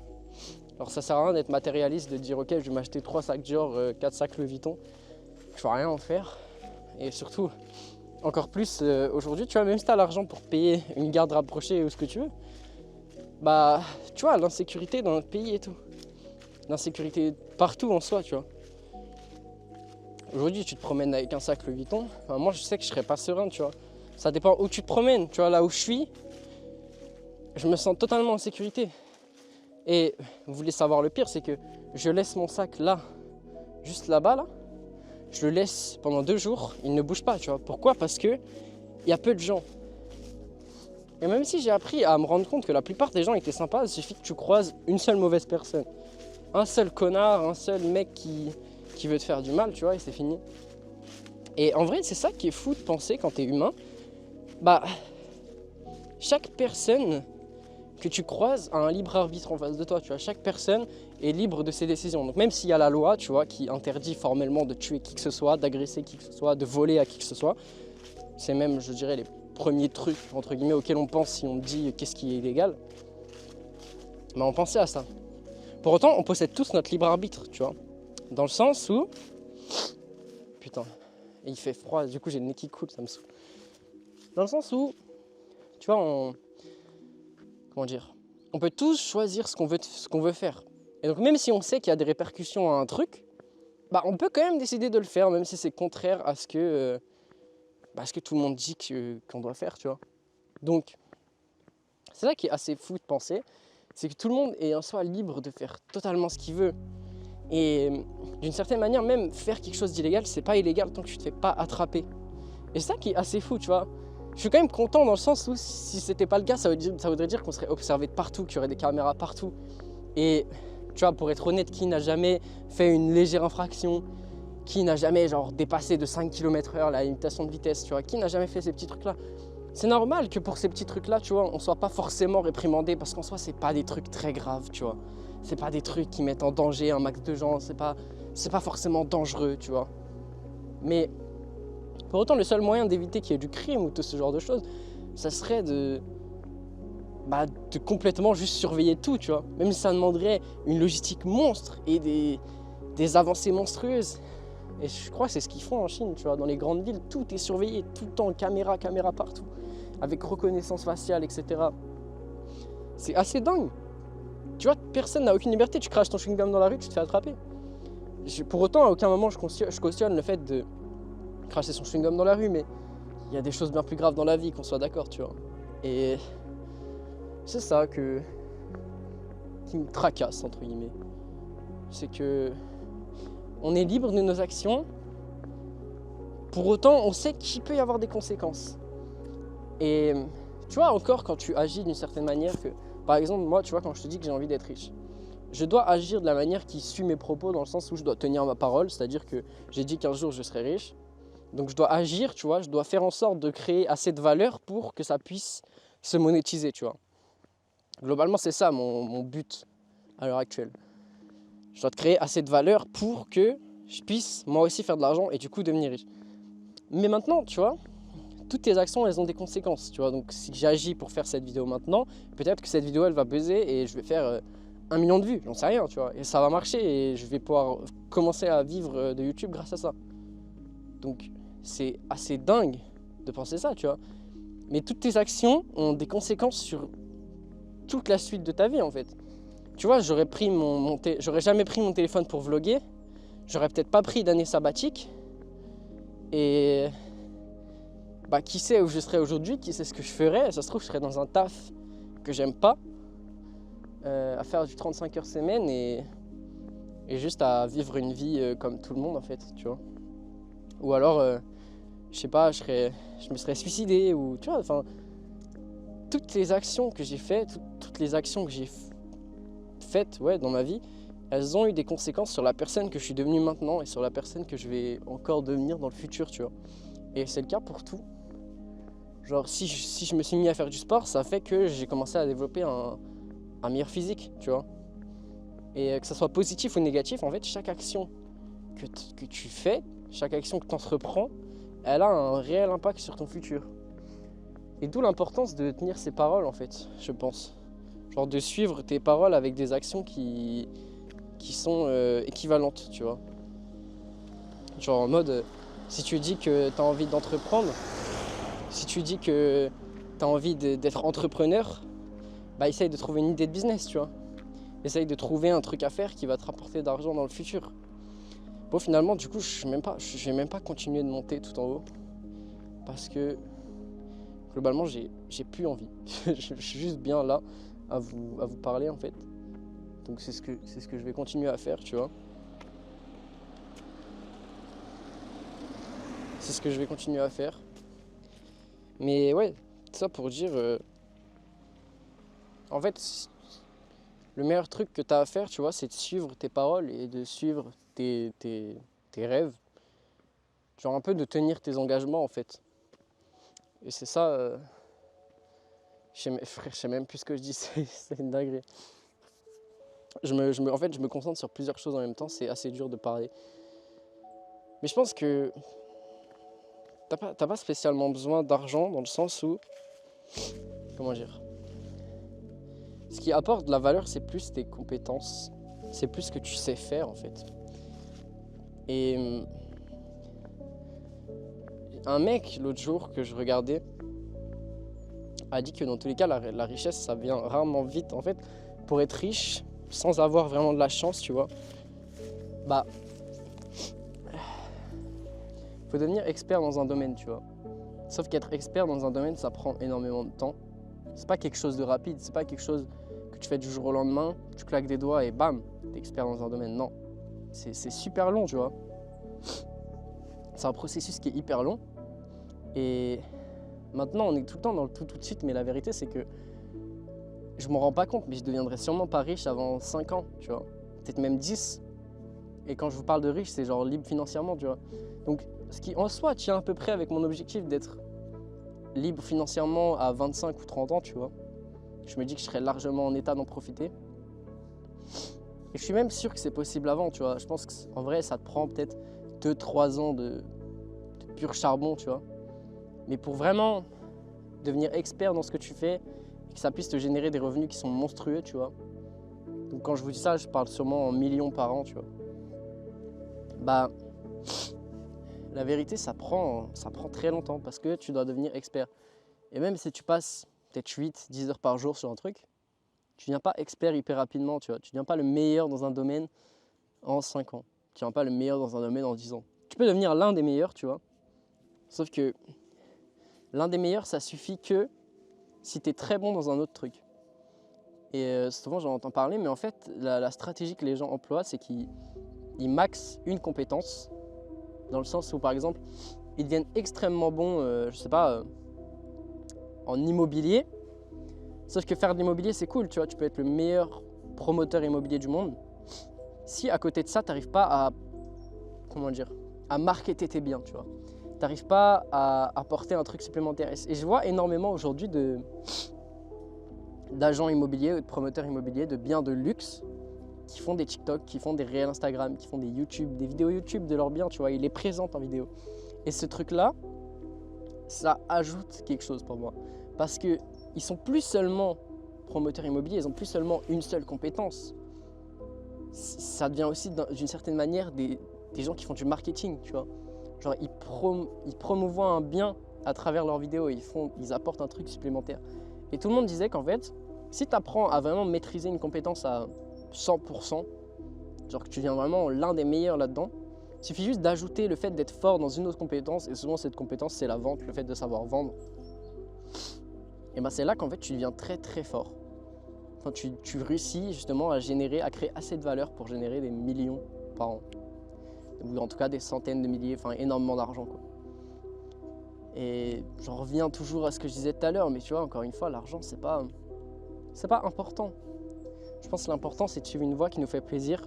Alors ça sert à rien d'être matérialiste, de dire ok je vais m'acheter 3 sacs Dior, 4 sacs Louis Vuitton. Je vais rien en faire. Et surtout, encore plus aujourd'hui, tu vois, même si tu as l'argent pour payer une garde rapprochée ou ce que tu veux, bah tu vois, l'insécurité dans notre pays et tout. L'insécurité partout en soi, tu vois. Aujourd'hui, tu te promènes avec un sac Louis Vuitton. Enfin, moi, je sais que je serais pas serein, tu vois. Ça dépend où tu te promènes, tu vois, là où je suis, je me sens totalement en sécurité. Et vous voulez savoir le pire, c'est que je laisse mon sac là, juste là-bas, là. Je le laisse pendant 2 jours, il ne bouge pas, tu vois. Pourquoi? Parce que il y a peu de gens. Et même si j'ai appris à me rendre compte que la plupart des gens étaient sympas, il suffit que tu croises une seule mauvaise personne. Un seul connard, un seul mec qui veut te faire du mal, tu vois, et c'est fini. Et en vrai, c'est ça qui est fou de penser quand t'es humain. Bah, chaque personne que tu croises a un libre arbitre en face de toi, tu vois. Chaque personne est libre de ses décisions. Donc même s'il y a la loi, tu vois, qui interdit formellement de tuer qui que ce soit, d'agresser qui que ce soit, de voler à qui que ce soit, c'est même, je dirais, les premiers trucs, entre guillemets, auxquels on pense si on dit qu'est-ce qui est illégal. Mais on pensait à ça. Pour autant, on possède tous notre libre arbitre, tu vois. Dans le sens où... Putain, il fait froid, du coup j'ai le nez qui coule, ça me saoule. Dans le sens où, tu vois, comment dire, on peut tous choisir ce qu'on veut faire. Et donc même si on sait qu'il y a des répercussions à un truc, bah on peut quand même décider de le faire, même si c'est contraire à ce que tout le monde dit qu'on doit faire, tu vois. Donc, c'est ça qui est assez fou de penser, c'est que tout le monde est en soi libre de faire totalement ce qu'il veut. Et d'une certaine manière, même faire quelque chose d'illégal, c'est pas illégal tant que tu te fais pas attraper. Et c'est ça qui est assez fou, tu vois. Je suis quand même content dans le sens où si c'était pas le cas, ça voudrait dire qu'on serait observé de partout, qu'il y aurait des caméras partout. Et tu vois, pour être honnête, qui n'a jamais fait une légère infraction, qui n'a jamais genre dépassé de 5 km/h la limitation de vitesse, tu vois, qui n'a jamais fait ces petits trucs-là. C'est normal que pour ces petits trucs-là, tu vois, on soit pas forcément réprimandé parce qu'en soi, c'est pas des trucs très graves, tu vois. C'est pas des trucs qui mettent en danger un max de gens, c'est pas forcément dangereux, tu vois. Mais pour autant, le seul moyen d'éviter qu'il y ait du crime ou tout ce genre de choses, ça serait de complètement juste surveiller tout, tu vois. Même si ça demanderait une logistique monstre et des avancées monstrueuses. Et je crois que c'est ce qu'ils font en Chine, tu vois. Dans les grandes villes, tout est surveillé, tout le temps, caméra partout, avec reconnaissance faciale, etc. C'est assez dingue. Tu vois, personne n'a aucune liberté. Tu craches ton chewing-gum dans la rue, tu te fais attraper. Pour autant, à aucun moment, je cautionne le fait de cracher son chewing-gum dans la rue, mais il y a des choses bien plus graves dans la vie, qu'on soit d'accord, tu vois. Et c'est ça qui me tracasse, entre guillemets. C'est que on est libre de nos actions. Pour autant, on sait qu'il peut y avoir des conséquences. Et tu vois, encore quand tu agis d'une certaine manière, que par exemple, moi, tu vois, quand je te dis que j'ai envie d'être riche, je dois agir de la manière qui suit mes propos, dans le sens où je dois tenir ma parole, c'est-à-dire que j'ai dit qu'un jour je serai riche. Donc je dois agir, tu vois, je dois faire en sorte de créer assez de valeur pour que ça puisse se monétiser, tu vois. Globalement, c'est ça mon but à l'heure actuelle. Je dois créer assez de valeur pour que je puisse moi aussi faire de l'argent et du coup devenir riche. Mais maintenant, tu vois, toutes tes actions, elles ont des conséquences, tu vois. Donc si j'agis pour faire cette vidéo maintenant, peut-être que cette vidéo, elle va buzzer et je vais faire 1 million de vues, j'en sais rien, tu vois. Et ça va marcher et je vais pouvoir commencer à vivre de YouTube grâce à ça. Donc c'est assez dingue de penser ça, tu vois. Mais toutes tes actions ont des conséquences sur toute la suite de ta vie, en fait. Tu vois, j'aurais jamais pris mon téléphone pour vlogger, j'aurais peut-être pas pris d'année sabbatique, et qui sait où je serais aujourd'hui, qui sait ce que je ferais. Ça se trouve, je serais dans un taf que j'aime pas, à faire du 35 heures semaine et juste à vivre une vie comme tout le monde, en fait, tu vois. Ou alors, je sais pas, je me serais suicidé, ou tu vois, enfin, toutes les actions que j'ai faites, toutes les actions que j'ai faites, ouais, dans ma vie, elles ont eu des conséquences sur la personne que je suis devenue maintenant et sur la personne que je vais encore devenir dans le futur, tu vois. Et c'est le cas pour tout. Genre, si je me suis mis à faire du sport, ça fait que j'ai commencé à développer un meilleur physique, tu vois. Et que ça soit positif ou négatif, en fait, chaque action que tu fais, chaque action que tu entreprends, elle a un réel impact sur ton futur. Et d'où l'importance de tenir ses paroles, en fait, je pense. Genre de suivre tes paroles avec des actions qui sont équivalentes, tu vois. Genre en mode, si tu dis que tu as envie d'entreprendre, si tu dis que tu as envie d'être entrepreneur, essaye de trouver une idée de business, tu vois. Essaye de trouver un truc à faire qui va te rapporter d'argent dans le futur. Bon, finalement, du coup, je vais même pas continuer de monter tout en haut. Parce que, globalement, j'ai plus envie. Je suis juste bien là à vous parler, en fait. Donc c'est ce que je vais continuer à faire, tu vois. C'est ce que je vais continuer à faire. Mais ouais, ça pour dire... en fait, le meilleur truc que tu as à faire, tu vois, c'est de suivre tes paroles et de suivre tes rêves. Genre un peu de tenir tes engagements, en fait. Et c'est ça... Frère, je sais même plus ce que je dis, c'est une dinguerie. En fait, je me concentre sur plusieurs choses en même temps, c'est assez dur de parler. Mais je pense que t'as pas spécialement besoin d'argent dans le sens où, comment dire, ce qui apporte de la valeur, c'est plus tes compétences, c'est plus ce que tu sais faire en fait. Et un mec l'autre jour que je regardais a dit que dans tous les cas, la richesse, ça vient rarement vite. En fait, pour être riche, sans avoir vraiment de la chance, tu vois, bah, faut devenir expert dans un domaine, tu vois. Sauf qu'être expert dans un domaine, ça prend énormément de temps. C'est pas quelque chose de rapide, c'est pas quelque chose que tu fais du jour au lendemain, tu claques des doigts et bam, t'es expert dans un domaine. Non, c'est super long, tu vois. C'est un processus qui est hyper long. Et maintenant, on est tout le temps dans le tout de suite, mais la vérité, c'est que je m'en rends pas compte, mais je deviendrai sûrement pas riche avant 5 ans, tu vois. Peut-être même 10. Et quand je vous parle de riche, c'est genre libre financièrement, tu vois. Donc, ce qui en soi tient à peu près avec mon objectif d'être libre financièrement à 25 ou 30 ans, tu vois. Je me dis que je serais largement en état d'en profiter. Et je suis même sûr que c'est possible avant, tu vois. Je pense qu'en vrai, ça te prend peut-être 2-3 ans de pur charbon, tu vois. Mais pour vraiment devenir expert dans ce que tu fais et que ça puisse te générer des revenus qui sont monstrueux, tu vois. Donc quand je vous dis ça, je parle sûrement en millions par an, tu vois. Bah, la vérité, ça prend très longtemps parce que tu dois devenir expert. Et même si tu passes peut-être 8-10 heures par jour sur un truc, tu ne deviens pas expert hyper rapidement, tu vois. Tu ne deviens pas le meilleur dans un domaine en 5 ans. Tu ne deviens pas le meilleur dans un domaine en 10 ans. Tu peux devenir l'un des meilleurs, tu vois. Sauf que l'un des meilleurs, ça suffit que si tu es très bon dans un autre truc. Et souvent, j'en entends parler, mais en fait, la stratégie que les gens emploient, c'est qu'ils maxent une compétence, dans le sens où, par exemple, ils deviennent extrêmement bons, je sais pas, en immobilier. Sauf que faire de l'immobilier, c'est cool, tu vois, tu peux être le meilleur promoteur immobilier du monde. Si à côté de ça, tu n'arrives pas à, comment dire, à marketer tes biens, tu vois. Tu n'arrives pas à apporter un truc supplémentaire. Et je vois énormément aujourd'hui d'agents immobiliers ou de promoteurs immobiliers de biens de luxe qui font des TikTok, qui font des réels Instagram, qui font des YouTube, des vidéos YouTube de leurs biens, tu vois, ils les présentent en vidéo. Et ce truc-là, ça ajoute quelque chose pour moi. Parce qu'ils sont plus seulement promoteurs immobiliers, ils ont plus seulement une seule compétence. Ça devient aussi d'une certaine manière des gens qui font du marketing, tu vois. Genre ils promouvoient un bien à travers leurs vidéos, ils apportent un truc supplémentaire. Et tout le monde disait qu'en fait, si tu apprends à vraiment maîtriser une compétence à 100%, genre que tu deviens vraiment l'un des meilleurs là-dedans, il suffit juste d'ajouter le fait d'être fort dans une autre compétence, et souvent cette compétence c'est la vente, le fait de savoir vendre. Et ben c'est là qu'en fait tu deviens très très fort. Enfin, tu réussis justement à créer assez de valeur pour générer des millions par an. Ou en tout cas des centaines de milliers, enfin énormément d'argent quoi. Et j'en reviens toujours à ce que je disais tout à l'heure, mais tu vois, encore une fois, l'argent c'est pas important. Je pense que l'important c'est de suivre une voie qui nous fait plaisir.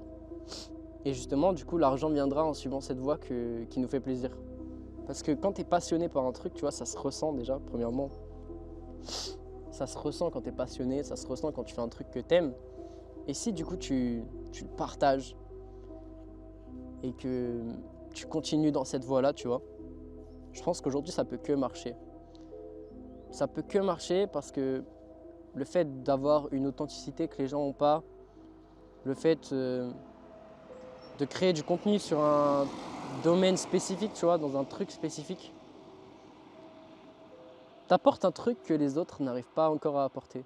Et justement, du coup, l'argent viendra en suivant cette voie qui nous fait plaisir. Parce que quand tu es passionné par un truc, tu vois, ça se ressent déjà, premièrement. Ça se ressent quand tu es passionné, ça se ressent quand tu fais un truc que tu aimes. Et si du coup tu le partages et que tu continues dans cette voie-là, tu vois, je pense qu'aujourd'hui ça peut que marcher. Ça peut que marcher parce que le fait d'avoir une authenticité que les gens n'ont pas, le fait de créer du contenu sur un domaine spécifique, tu vois, dans un truc spécifique, t'apportes un truc que les autres n'arrivent pas encore à apporter.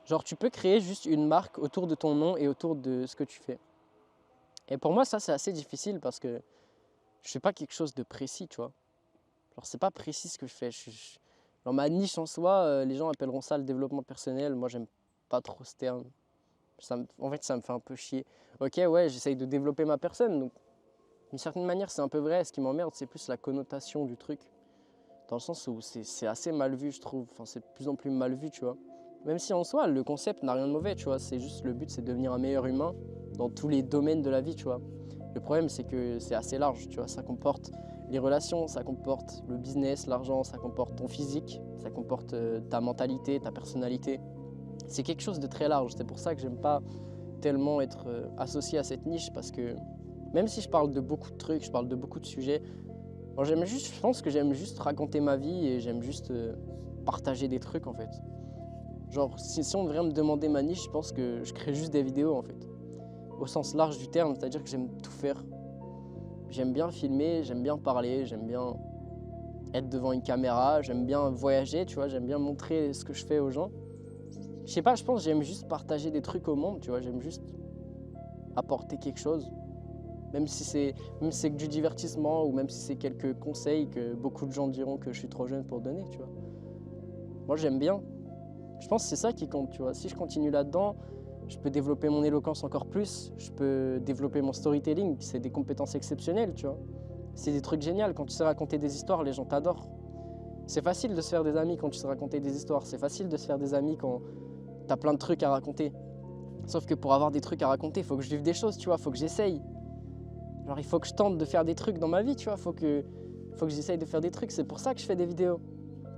Genre, tu peux créer juste une marque autour de ton nom et autour de ce que tu fais. Et pour moi, ça, c'est assez difficile parce que je fais pas quelque chose de précis, tu vois. Genre, c'est pas précis ce que je fais. Dans ma niche en soi, les gens appelleront ça le développement personnel. Moi, j'aime pas trop ce terme. En fait, ça me fait un peu chier. Ok, ouais, j'essaye de développer ma personne. Donc, d'une certaine manière, c'est un peu vrai. Ce qui m'emmerde, c'est plus la connotation du truc. Dans le sens où c'est assez mal vu, je trouve. Enfin, c'est de plus en plus mal vu, tu vois. Même si en soi, le concept n'a rien de mauvais, tu vois. C'est juste le but, c'est de devenir un meilleur humain dans tous les domaines de la vie, tu vois. Le problème, c'est que c'est assez large, tu vois. Ça comporte Les relations, ça comporte le business, l'argent, ça comporte ton physique, ça comporte ta mentalité, ta personnalité. C'est quelque chose de très large. C'est pour ça que j'aime pas tellement être associé à cette niche parce que même si je parle de beaucoup de trucs, je parle de beaucoup de sujets, moi, je pense que j'aime juste raconter ma vie et j'aime juste partager des trucs en fait. Genre, si on devrait me demander ma niche, je pense que je crée juste des vidéos en fait. Au sens large du terme, c'est-à-dire que j'aime tout faire. J'aime bien filmer, j'aime bien parler, j'aime bien être devant une caméra, j'aime bien voyager, tu vois, j'aime bien montrer ce que je fais aux gens. Je sais pas, je pense que j'aime juste partager des trucs au monde, tu vois, j'aime juste apporter quelque chose. Même si c'est que du divertissement ou même si c'est quelques conseils que beaucoup de gens diront que je suis trop jeune pour donner, tu vois. Moi, j'aime bien. Je pense que c'est ça qui compte, tu vois. Si je continue là-dedans, je peux développer mon éloquence encore plus, je peux développer mon storytelling, c'est des compétences exceptionnelles, tu vois. C'est des trucs géniaux, quand tu sais raconter des histoires, les gens t'adorent. C'est facile de se faire des amis quand tu sais raconter des histoires, c'est facile de se faire des amis quand t'as plein de trucs à raconter. Sauf que pour avoir des trucs à raconter, il faut que je vive des choses, tu vois, il faut que j'essaye. Genre il faut que je tente de faire des trucs dans ma vie, tu vois, il faut que j'essaye de faire des trucs, c'est pour ça que je fais des vidéos.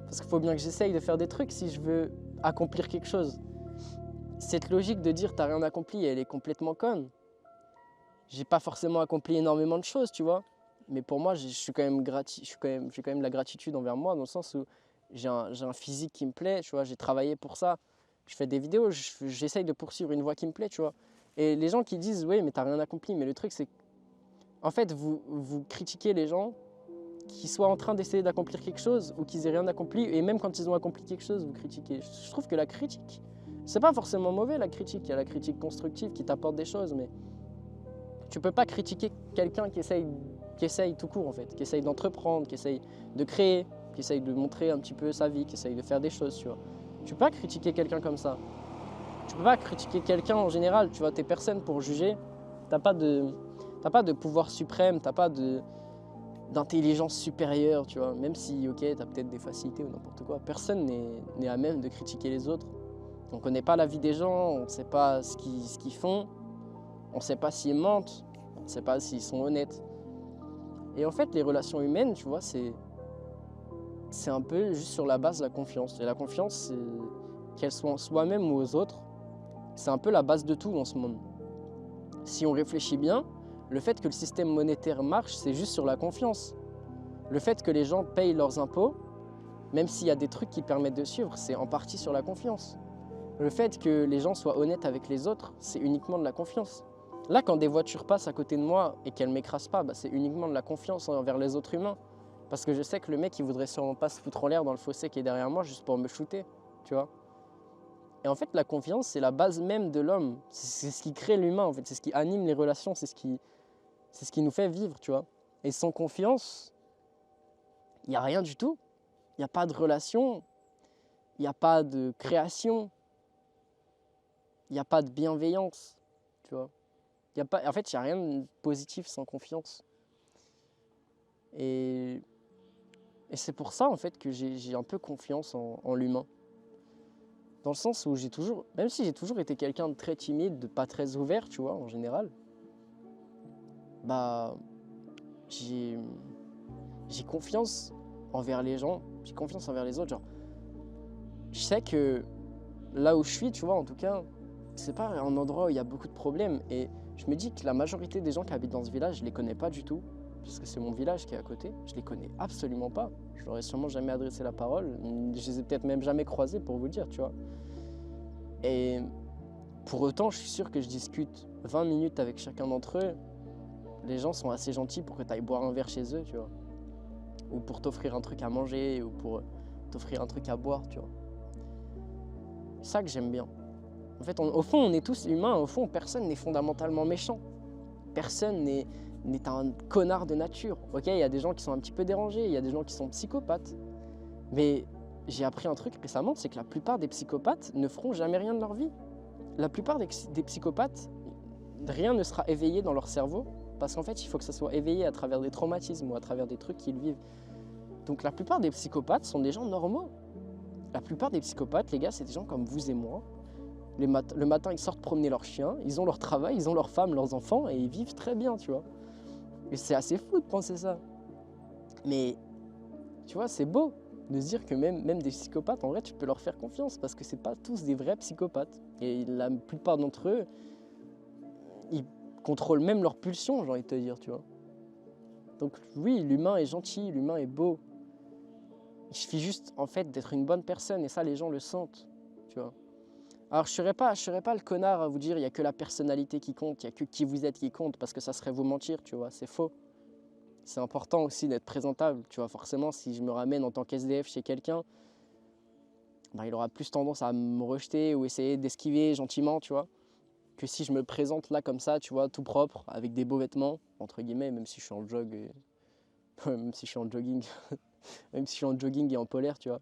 Parce qu'il faut bien que j'essaye de faire des trucs si je veux accomplir quelque chose. Cette logique de dire t'as rien accompli, elle est complètement conne. J'ai pas forcément accompli énormément de choses, tu vois. Mais pour moi, j'ai quand même de la gratitude envers moi, dans le sens où j'ai un physique qui me plaît, tu vois, j'ai travaillé pour ça. Je fais des vidéos, j'essaye de poursuivre une voie qui me plaît, tu vois. Et les gens qui disent, oui, mais t'as rien accompli, mais le truc c'est en fait, vous critiquez les gens qui soient en train d'essayer d'accomplir quelque chose ou qu'ils aient rien accompli, et même quand ils ont accompli quelque chose, vous critiquez. Je trouve que la critique, c'est pas forcément mauvais la critique, il y a la critique constructive qui t'apporte des choses, mais tu peux pas critiquer quelqu'un qui essaye tout court en fait, qui essaye d'entreprendre, qui essaye de créer, qui essaye de montrer un petit peu sa vie, qui essaye de faire des choses, tu vois. Tu peux pas critiquer quelqu'un comme ça. Tu peux pas critiquer quelqu'un en général, tu vois, t'es personne pour juger, t'as pas de pouvoir suprême, t'as pas d'intelligence supérieure, tu vois, même si, ok, t'as peut-être des facilités ou n'importe quoi, personne n'est à même de critiquer les autres. On connaît pas la vie des gens, on sait pas ce qu'ils font, on sait pas s'ils mentent, on sait pas s'ils sont honnêtes. Et en fait, les relations humaines, tu vois, c'est un peu juste sur la base de la confiance. Et la confiance, qu'elle soit en soi-même ou aux autres, c'est un peu la base de tout dans ce monde. Si on réfléchit bien, le fait que le système monétaire marche, c'est juste sur la confiance. Le fait que les gens payent leurs impôts, même s'il y a des trucs qui permettent de suivre, c'est en partie sur la confiance. Le fait que les gens soient honnêtes avec les autres, c'est uniquement de la confiance. Là, quand des voitures passent à côté de moi et qu'elles ne m'écrasent pas, c'est uniquement de la confiance envers les autres humains. Parce que je sais que le mec, il voudrait sûrement pas se foutre en l'air dans le fossé qui est derrière moi juste pour me shooter, tu vois. Et en fait, la confiance, c'est la base même de l'homme. C'est ce qui crée l'humain, en fait. C'est ce qui anime les relations, c'est ce qui nous fait vivre, tu vois. Et sans confiance, il n'y a rien du tout. Il n'y a pas de relation, il n'y a pas de création, il n'y a pas de bienveillance, tu vois. En fait, il n'y a rien de positif sans confiance. Et c'est pour ça, en fait, que j'ai un peu confiance en l'humain. Dans le sens où même si j'ai toujours été quelqu'un de très timide, de pas très ouvert, tu vois, en général, bah, j'ai confiance envers les gens, j'ai confiance envers les autres. Genre, je sais que là où je suis, tu vois, en tout cas, c'est pas un endroit où il y a beaucoup de problèmes. Et je me dis que la majorité des gens qui habitent dans ce village, je les connais pas du tout, parce que c'est mon village qui est à côté. Je les connais absolument pas. Je leur ai sûrement jamais adressé la parole. Je les ai peut-être même jamais croisés, pour vous dire, tu vois. Et pour autant, je suis sûr que je discute 20 minutes avec chacun d'entre eux. Les gens sont assez gentils pour que tu ailles boire un verre chez eux, tu vois. Ou pour t'offrir un truc à manger, ou pour t'offrir un truc à boire, tu vois. C'est ça que j'aime bien. En fait, au fond, on est tous humains. Au fond, personne n'est fondamentalement méchant. Personne n'est un connard de nature. Ok, il y a des gens qui sont un petit peu dérangés, il y a des gens qui sont psychopathes. Mais j'ai appris un truc récemment, c'est que la plupart des psychopathes ne feront jamais rien de leur vie. La plupart des psychopathes, rien ne sera éveillé dans leur cerveau, parce qu'en fait, il faut que ça soit éveillé à travers des traumatismes ou à travers des trucs qu'ils vivent. Donc la plupart des psychopathes sont des gens normaux. La plupart des psychopathes, les gars, c'est des gens comme vous et moi. Le matin, ils sortent promener leurs chiens, ils ont leur travail, ils ont leurs femmes, leurs enfants, et ils vivent très bien, tu vois. Et c'est assez fou de penser ça. Mais tu vois, c'est beau de se dire que même des psychopathes, en vrai, tu peux leur faire confiance parce que c'est pas tous des vrais psychopathes. Et la plupart d'entre eux, ils contrôlent même leurs pulsions, j'ai envie de te dire, tu vois. Donc oui, l'humain est gentil, l'humain est beau. Il suffit juste, en fait, d'être une bonne personne et ça, les gens le sentent, tu vois. Alors, je serais pas le connard à vous dire il n'y a que la personnalité qui compte, il n'y a que qui vous êtes qui compte parce que ça serait vous mentir, tu vois, c'est faux. C'est important aussi d'être présentable, tu vois. Forcément, si je me ramène en tant qu'SDF chez quelqu'un, bah, il aura plus tendance à me rejeter ou essayer d'esquiver gentiment, tu vois, que si je me présente là comme ça, tu vois, tout propre, avec des beaux vêtements, entre guillemets, même si je suis en jog, même si je suis en jogging, même si je suis en jogging et en polaire, tu vois.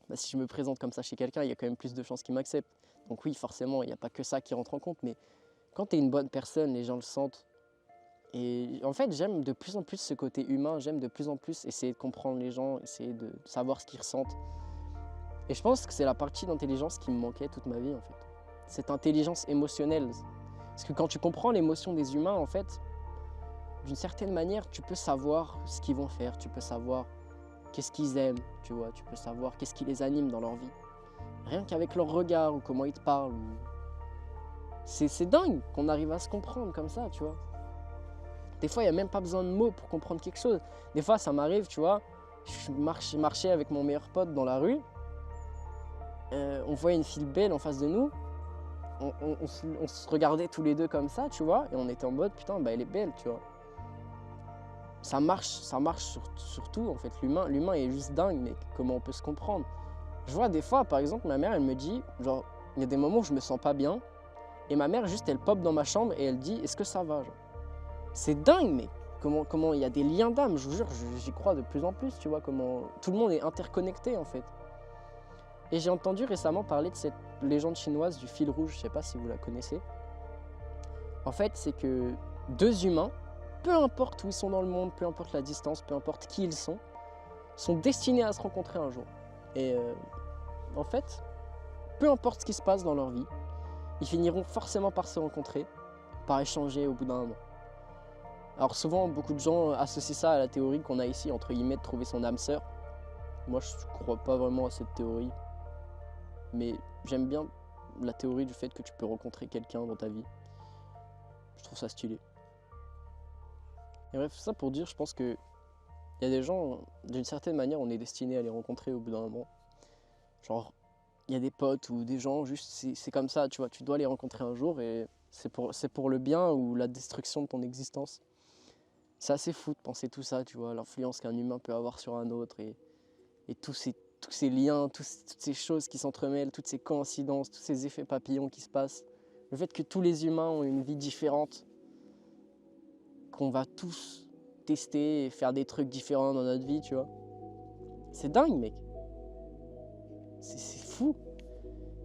Bah, si je me présente comme ça chez quelqu'un, il y a quand même plus de chances qu'il m'accepte. Donc oui, forcément, il n'y a pas que ça qui rentre en compte, mais quand tu es une bonne personne, les gens le sentent. Et en fait, j'aime de plus en plus ce côté humain, j'aime de plus en plus essayer de comprendre les gens, essayer de savoir ce qu'ils ressentent. Et je pense que c'est la partie d'intelligence qui me manquait toute ma vie, en fait. Cette intelligence émotionnelle. Parce que quand tu comprends l'émotion des humains, en fait, d'une certaine manière, tu peux savoir ce qu'ils vont faire, tu peux savoir qu'est-ce qu'ils aiment, tu vois, tu peux savoir qu'est-ce qui les anime dans leur vie. Rien qu'avec leur regard ou comment ils te parlent. C'est dingue qu'on arrive à se comprendre comme ça, tu vois. Des fois, il n'y a même pas besoin de mots pour comprendre quelque chose. Des fois, ça m'arrive, tu vois, je marchais avec mon meilleur pote dans la rue, on voyait une fille belle en face de nous, on se regardait tous les deux comme ça, tu vois, et on était en mode, putain, bah elle est belle, tu vois. Ça marche sur tout, en fait. L'humain est juste dingue, mais comment on peut se comprendre. Je vois des fois, par exemple, ma mère, elle me dit, genre, il y a des moments où je me sens pas bien, et ma mère, juste, elle pop dans ma chambre et elle dit, est-ce que ça va, genre. C'est dingue, mais comment il y a des liens d'âme, je vous jure, j'y crois de plus en plus, tu vois, comment tout le monde est interconnecté, en fait. Et j'ai entendu récemment parler de cette légende chinoise du fil rouge, je sais pas si vous la connaissez. En fait, c'est que deux humains, peu importe où ils sont dans le monde, peu importe la distance, peu importe qui ils sont destinés à se rencontrer un jour. Et en fait, peu importe ce qui se passe dans leur vie, ils finiront forcément par se rencontrer, par échanger au bout d'un moment. Alors souvent, beaucoup de gens associent ça à la théorie qu'on a ici, entre guillemets, de trouver son âme sœur. Moi, je crois pas vraiment à cette théorie, mais j'aime bien la théorie du fait que tu peux rencontrer quelqu'un dans ta vie. Je trouve ça stylé. Et bref, ça pour dire, je pense que il y a des gens, d'une certaine manière, on est destiné à les rencontrer au bout d'un moment. Genre, il y a des potes ou des gens, juste, c'est comme ça, tu vois, tu dois les rencontrer un jour et c'est pour le bien ou la destruction de ton existence. C'est assez fou de penser tout ça, tu vois, l'influence qu'un humain peut avoir sur un autre et tous ces liens, toutes ces choses qui s'entremêlent, toutes ces coïncidences, tous ces effets papillons qui se passent. Le fait que tous les humains ont une vie différente, qu'on va tous tester et faire des trucs différents dans notre vie, tu vois. C'est dingue, mec. C'est fou.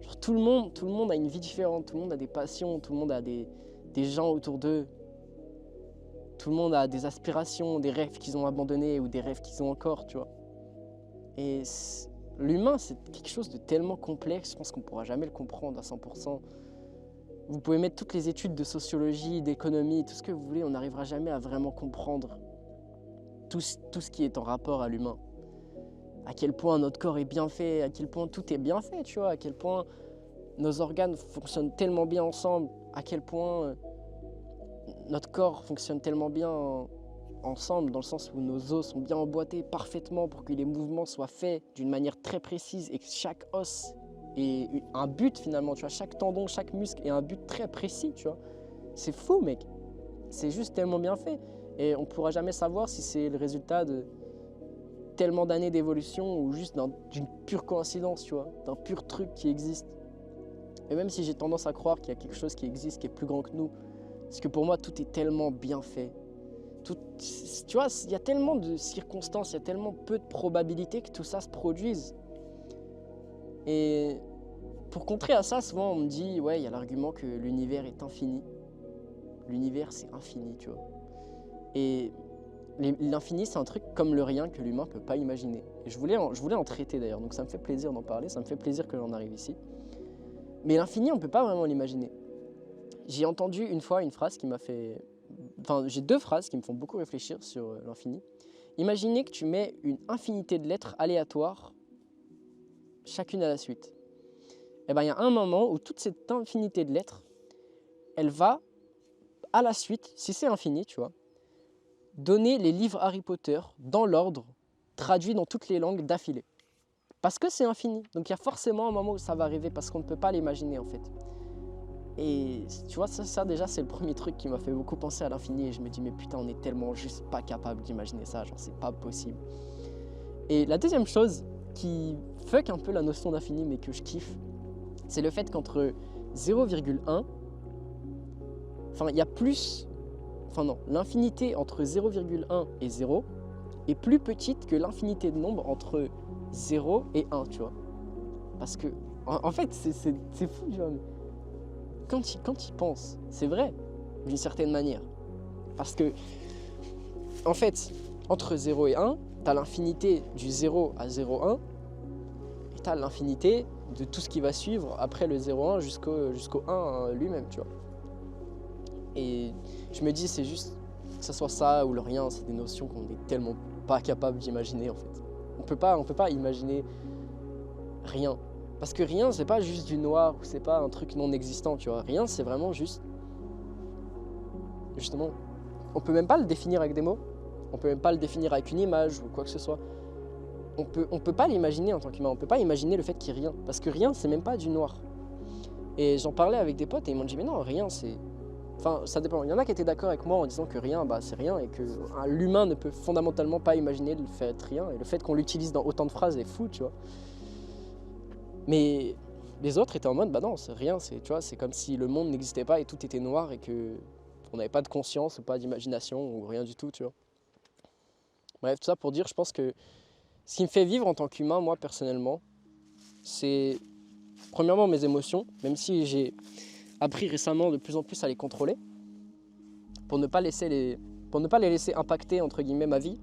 Genre, tout le monde a une vie différente, tout le monde a des passions, tout le monde a des gens autour d'eux. Tout le monde a des aspirations, des rêves qu'ils ont abandonnés ou des rêves qu'ils ont encore, tu vois. Et l'humain, c'est quelque chose de tellement complexe, je pense qu'on ne pourra jamais le comprendre à 100%. Vous pouvez mettre toutes les études de sociologie, d'économie, tout ce que vous voulez, on n'arrivera jamais à vraiment comprendre tout ce qui est en rapport à l'humain. À quel point notre corps est bien fait, à quel point tout est bien fait, tu vois, à quel point nos organes fonctionnent tellement bien ensemble, à quel point notre corps fonctionne tellement bien ensemble, dans le sens où nos os sont bien emboîtés parfaitement pour que les mouvements soient faits d'une manière très précise et que chaque os ait un but finalement, tu vois, chaque tendon, chaque muscle ait un but très précis, tu vois. C'est fou, mec. C'est juste tellement bien fait. Et on ne pourra jamais savoir si c'est le résultat de tellement d'années d'évolution ou juste d'une pure coïncidence, tu vois, d'un pur truc qui existe. Et même si j'ai tendance à croire qu'il y a quelque chose qui existe, qui est plus grand que nous, parce que pour moi, tout est tellement bien fait. Tu vois, il y a tellement de circonstances, il y a tellement peu de probabilités que tout ça se produise. Et pour contrer à ça, souvent on me dit, ouais, il y a l'argument que l'univers est infini. L'univers, c'est infini, tu vois. Et l'infini, c'est un truc comme le rien que l'humain ne peut pas imaginer. Et je voulais en traiter d'ailleurs, donc ça me fait plaisir d'en parler, ça me fait plaisir que j'en arrive ici. Mais l'infini, on ne peut pas vraiment l'imaginer. J'ai entendu une fois une phrase qui m'a fait... Enfin, j'ai deux phrases qui me font beaucoup réfléchir sur l'infini. imaginez que tu mets une infinité de lettres aléatoires, chacune à la suite. Et bien, il y a un moment où toute cette infinité de lettres, elle va, à la suite, si c'est infini, tu vois, donner les livres Harry Potter dans l'ordre, traduits dans toutes les langues d'affilée. Parce que c'est infini. Donc il y a forcément un moment où ça va arriver, parce qu'on ne peut pas l'imaginer en fait. Et tu vois, ça déjà, c'est le premier truc qui m'a fait beaucoup penser à l'infini. Et je me dis, mais putain, on est tellement juste pas capable d'imaginer ça, genre c'est pas possible. Et la deuxième chose qui fuck un peu la notion d'infini, mais que je kiffe, c'est le fait qu'entre 0,1, enfin il y a plus, enfin non, l'infinité entre 0,1 et 0 est plus petite que l'infinité de nombres entre 0 et 1, tu vois. Parce que, en fait, c'est fou, tu vois. Mais quand il pense, c'est vrai, d'une certaine manière. Parce que, en fait, entre 0 et 1, tu as l'infinité du 0 à 0,1 et tu as l'infinité de tout ce qui va suivre après le 0,1 jusqu'au 1 lui-même, tu vois. Et je me dis, c'est juste, que ce soit ça ou le rien, c'est des notions qu'on est tellement pas capable d'imaginer, en fait. On peut pas imaginer rien. Parce que rien, c'est pas juste du noir ou c'est pas un truc non existant, tu vois. Rien, c'est vraiment juste... Justement, on peut même pas le définir avec des mots. On peut même pas le définir avec une image ou quoi que ce soit. On peut pas l'imaginer en tant qu'humain. On peut pas imaginer le fait qu'il y ait rien. Parce que rien, c'est même pas du noir. Et j'en parlais avec des potes et ils m'ont dit, mais non, rien, c'est... Enfin, ça dépend. Il y en a qui étaient d'accord avec moi en disant que rien, bah, c'est rien et que l'humain ne peut fondamentalement pas imaginer le fait d'être rien. Et le fait qu'on l'utilise dans autant de phrases est fou, tu vois. Mais les autres étaient en mode, bah non, c'est rien, tu vois, c'est comme si le monde n'existait pas et tout était noir et qu'on n'avait pas de conscience ou pas d'imagination ou rien du tout, tu vois. Bref, tout ça pour dire, je pense que ce qui me fait vivre en tant qu'humain, moi, personnellement, c'est premièrement mes émotions, même si j'ai appris récemment de plus en plus à les contrôler, pour ne pas les laisser impacter, entre guillemets, ma vie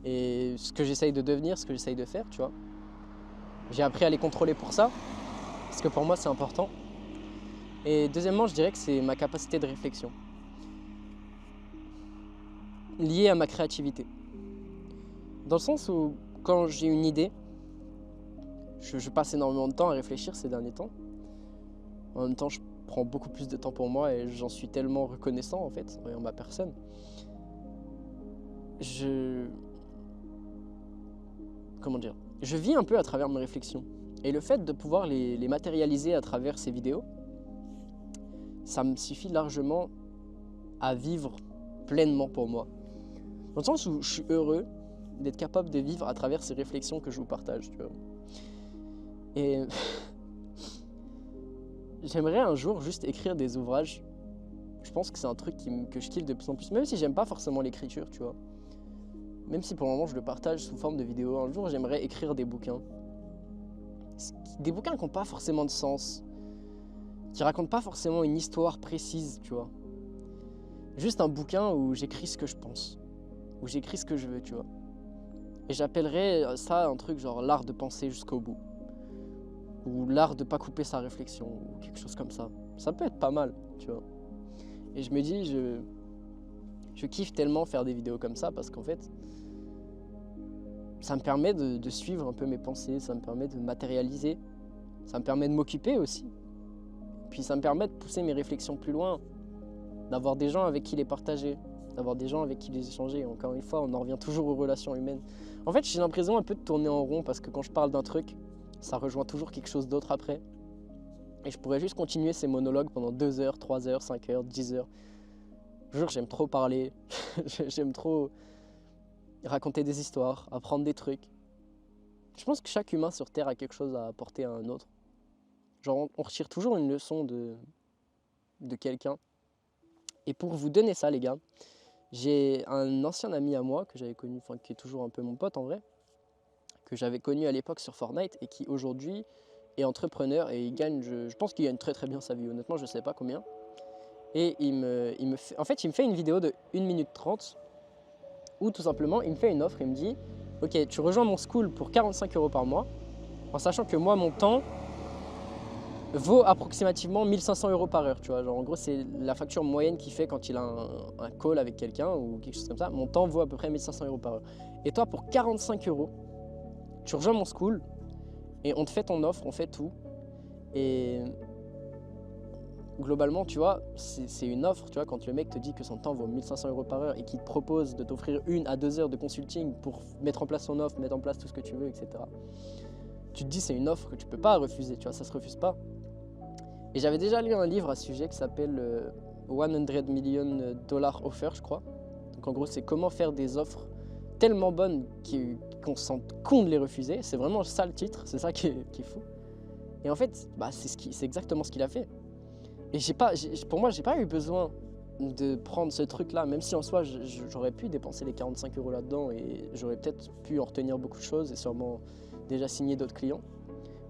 et ce que j'essaye de devenir, ce que j'essaye de faire, tu vois. J'ai appris à les contrôler pour ça, parce que pour moi c'est important. Et deuxièmement, je dirais que c'est ma capacité de réflexion, liée à ma créativité. Dans le sens où, quand j'ai une idée, je passe énormément de temps à réfléchir ces derniers temps. En même temps, je prends beaucoup plus de temps pour moi et j'en suis tellement reconnaissant en fait, en ma personne. Comment dire ? Je vis un peu à travers mes réflexions. Et le fait de pouvoir les matérialiser à travers ces vidéos, ça me suffit largement à vivre pleinement pour moi. Dans le sens où je suis heureux d'être capable de vivre à travers ces réflexions que je vous partage, tu vois. Et j'aimerais un jour juste écrire des ouvrages. Je pense que c'est un truc que je kiffe de plus en plus, même si j'aime pas forcément l'écriture, tu vois. Même si pour le moment je le partage sous forme de vidéo, un jour j'aimerais écrire des bouquins. Des bouquins qui n'ont pas forcément de sens, qui racontent pas forcément une histoire précise, tu vois. Juste un bouquin où j'écris ce que je pense, où j'écris ce que je veux, tu vois. Et j'appellerais ça un truc genre l'art de penser jusqu'au bout. Ou l'art de pas couper sa réflexion, ou quelque chose comme ça. Ça peut être pas mal, tu vois. Et je me dis, je kiffe tellement faire des vidéos comme ça parce qu'en fait, ça me permet de suivre un peu mes pensées, ça me permet de matérialiser, ça me permet de m'occuper aussi. Puis ça me permet de pousser mes réflexions plus loin, d'avoir des gens avec qui les partager, d'avoir des gens avec qui les échanger. Encore une fois, on en revient toujours aux relations humaines. En fait, j'ai l'impression un peu de tourner en rond parce que quand je parle d'un truc, ça rejoint toujours quelque chose d'autre après. Et je pourrais juste continuer ces monologues pendant 2 heures, 3 heures, 5 heures, 10 heures. Je jure, j'aime trop parler, j'aime trop raconter des histoires, apprendre des trucs. Je pense que chaque humain sur Terre a quelque chose à apporter à un autre. Genre, on retire toujours une leçon de quelqu'un. Et pour vous donner ça, les gars, j'ai un ancien ami à moi que j'avais connu, enfin qui est toujours un peu mon pote en vrai, que j'avais connu à l'époque sur Fortnite et qui aujourd'hui est entrepreneur et il gagne, je pense qu'il gagne très très bien sa vie, honnêtement je sais pas combien. Et il me fait une vidéo de 1 minute 30 où tout simplement il me fait une offre, il me dit ok, tu rejoins mon school pour 45 € par mois, en sachant que moi mon temps vaut approximativement 1500 € par heure, tu vois. Genre, en gros, c'est la facture moyenne qu'il fait quand il a un call avec quelqu'un ou quelque chose comme ça. Mon temps vaut à peu près 1500 € par heure. Et toi, pour 45 €, tu rejoins mon school et on te fait ton offre, on fait tout. Et globalement, tu vois, c'est une offre, tu vois, quand le mec te dit que son temps vaut 1500 € par heure et qu'il te propose de t'offrir 1 à 2 heures de consulting pour mettre en place son offre, mettre en place tout ce que tu veux, etc. Tu te dis c'est une offre que tu peux pas refuser, tu vois, ça se refuse pas. Et j'avais déjà lu un livre à ce sujet qui s'appelle 100 Million Dollar Offer, je crois. Donc en gros, c'est comment faire des offres tellement bonnes qu'on se sente con de les refuser. C'est vraiment ça le titre, c'est ça qui est fou. Et en fait, bah, c'est exactement ce qu'il a fait. Et pour moi, j'ai pas eu besoin de prendre ce truc-là, même si en soi, j'aurais pu dépenser les 45 € là-dedans et j'aurais peut-être pu en retenir beaucoup de choses et sûrement déjà signer d'autres clients.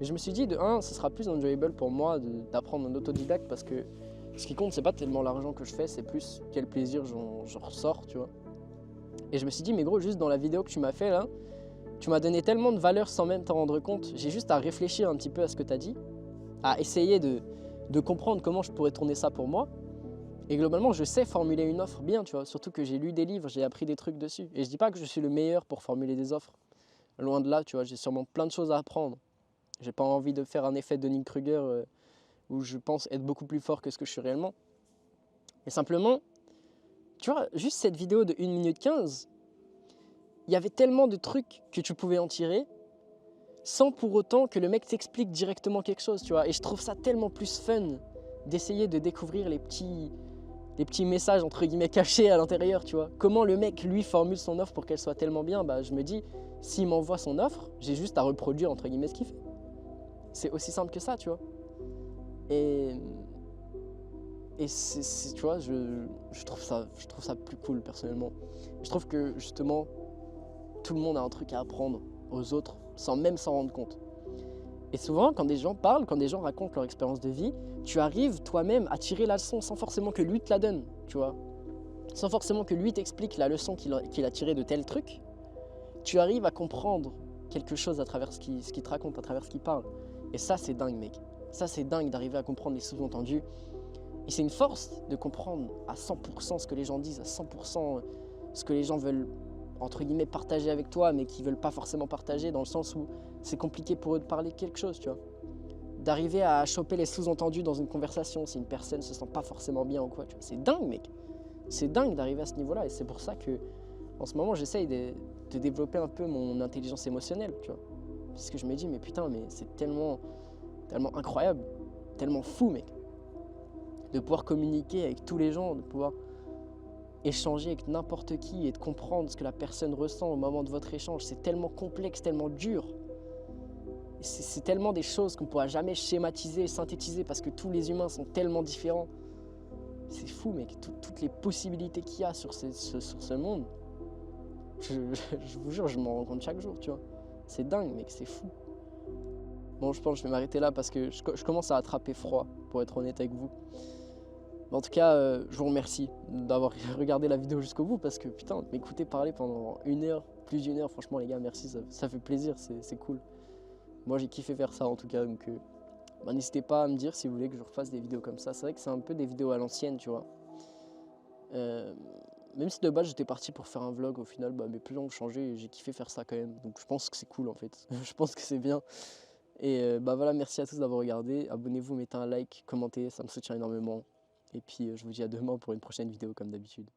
Mais je me suis dit, de un, ce sera plus enjoyable pour moi d'apprendre en autodidacte parce que ce qui compte, c'est pas tellement l'argent que je fais, c'est plus quel plaisir j'en ressors, tu vois. Et je me suis dit, mais gros, juste dans la vidéo que tu m'as fait là, tu m'as donné tellement de valeur sans même t'en rendre compte. J'ai juste à réfléchir un petit peu à ce que tu as dit, à essayer de comprendre comment je pourrais tourner ça pour moi. Et globalement, je sais formuler une offre bien, tu vois. Surtout que j'ai lu des livres, j'ai appris des trucs dessus. Et je dis pas que je suis le meilleur pour formuler des offres. Loin de là, tu vois, j'ai sûrement plein de choses à apprendre. J'ai pas envie de faire un effet de Dunning-Kruger où je pense être beaucoup plus fort que ce que je suis réellement. Et simplement, tu vois, juste cette vidéo de 1 minute 15, il y avait tellement de trucs que tu pouvais en tirer sans pour autant que le mec t'explique directement quelque chose, tu vois. Et je trouve ça tellement plus fun d'essayer de découvrir les petits messages entre guillemets cachés à l'intérieur, tu vois. Comment le mec, lui, formule son offre pour qu'elle soit tellement bien, bah je me dis, s'il m'envoie son offre, j'ai juste à reproduire entre guillemets ce qu'il fait. C'est aussi simple que ça, tu vois. Et tu vois, je trouve ça plus cool personnellement. Je trouve que justement, tout le monde a un truc à apprendre aux autres sans même s'en rendre compte. Et souvent, quand des gens parlent, quand des gens racontent leur expérience de vie, tu arrives toi-même à tirer la leçon sans forcément que lui te la donne, tu vois. Sans forcément que lui t'explique la leçon qu'il a tirée de tel truc. Tu arrives à comprendre quelque chose à travers ce qu'il te raconte, à travers ce qu'il parle. Et ça, c'est dingue, mec. Ça, c'est dingue d'arriver à comprendre les sous-entendus. Et c'est une force de comprendre à 100% ce que les gens disent, à 100% ce que les gens veulent, entre guillemets, partager avec toi, mais qui ne veulent pas forcément partager, dans le sens où c'est compliqué pour eux de parler de quelque chose, tu vois. D'arriver à choper les sous-entendus dans une conversation si une personne se sent pas forcément bien ou quoi, tu vois. C'est dingue, mec. C'est dingue d'arriver à ce niveau-là. Et c'est pour ça que, en ce moment, j'essaye de développer un peu mon intelligence émotionnelle, tu vois. Parce que je me dis, mais putain, mais c'est tellement incroyable, tellement fou, mec. De pouvoir communiquer avec tous les gens, de pouvoir échanger avec n'importe qui et de comprendre ce que la personne ressent au moment de votre échange. C'est tellement complexe, tellement dur. C'est tellement des choses qu'on ne pourra jamais schématiser, synthétiser parce que tous les humains sont tellement différents. C'est fou, mec, toutes les possibilités qu'il y a sur ce monde. Je vous jure, je m'en rends compte chaque jour, tu vois. C'est dingue, mec, c'est fou. Bon, je pense que je vais m'arrêter là parce que je commence à attraper froid, pour être honnête avec vous. Mais en tout cas, je vous remercie d'avoir regardé la vidéo jusqu'au bout parce que putain, m'écouter parler pendant 1 heure, plus d'1 heure, franchement les gars, merci, ça fait plaisir, c'est cool. Moi j'ai kiffé faire ça en tout cas, donc bah, n'hésitez pas à me dire si vous voulez que je refasse des vidéos comme ça. C'est vrai que c'est un peu des vidéos à l'ancienne, tu vois. Même si de base j'étais parti pour faire un vlog, au final bah, mes plans ont changé et j'ai kiffé faire ça quand même. Donc je pense que c'est cool en fait, je pense que c'est bien. Et bah voilà, merci à tous d'avoir regardé. Abonnez-vous, mettez un like, commentez, ça me soutient énormément. Et puis je vous dis à demain pour une prochaine vidéo comme d'habitude.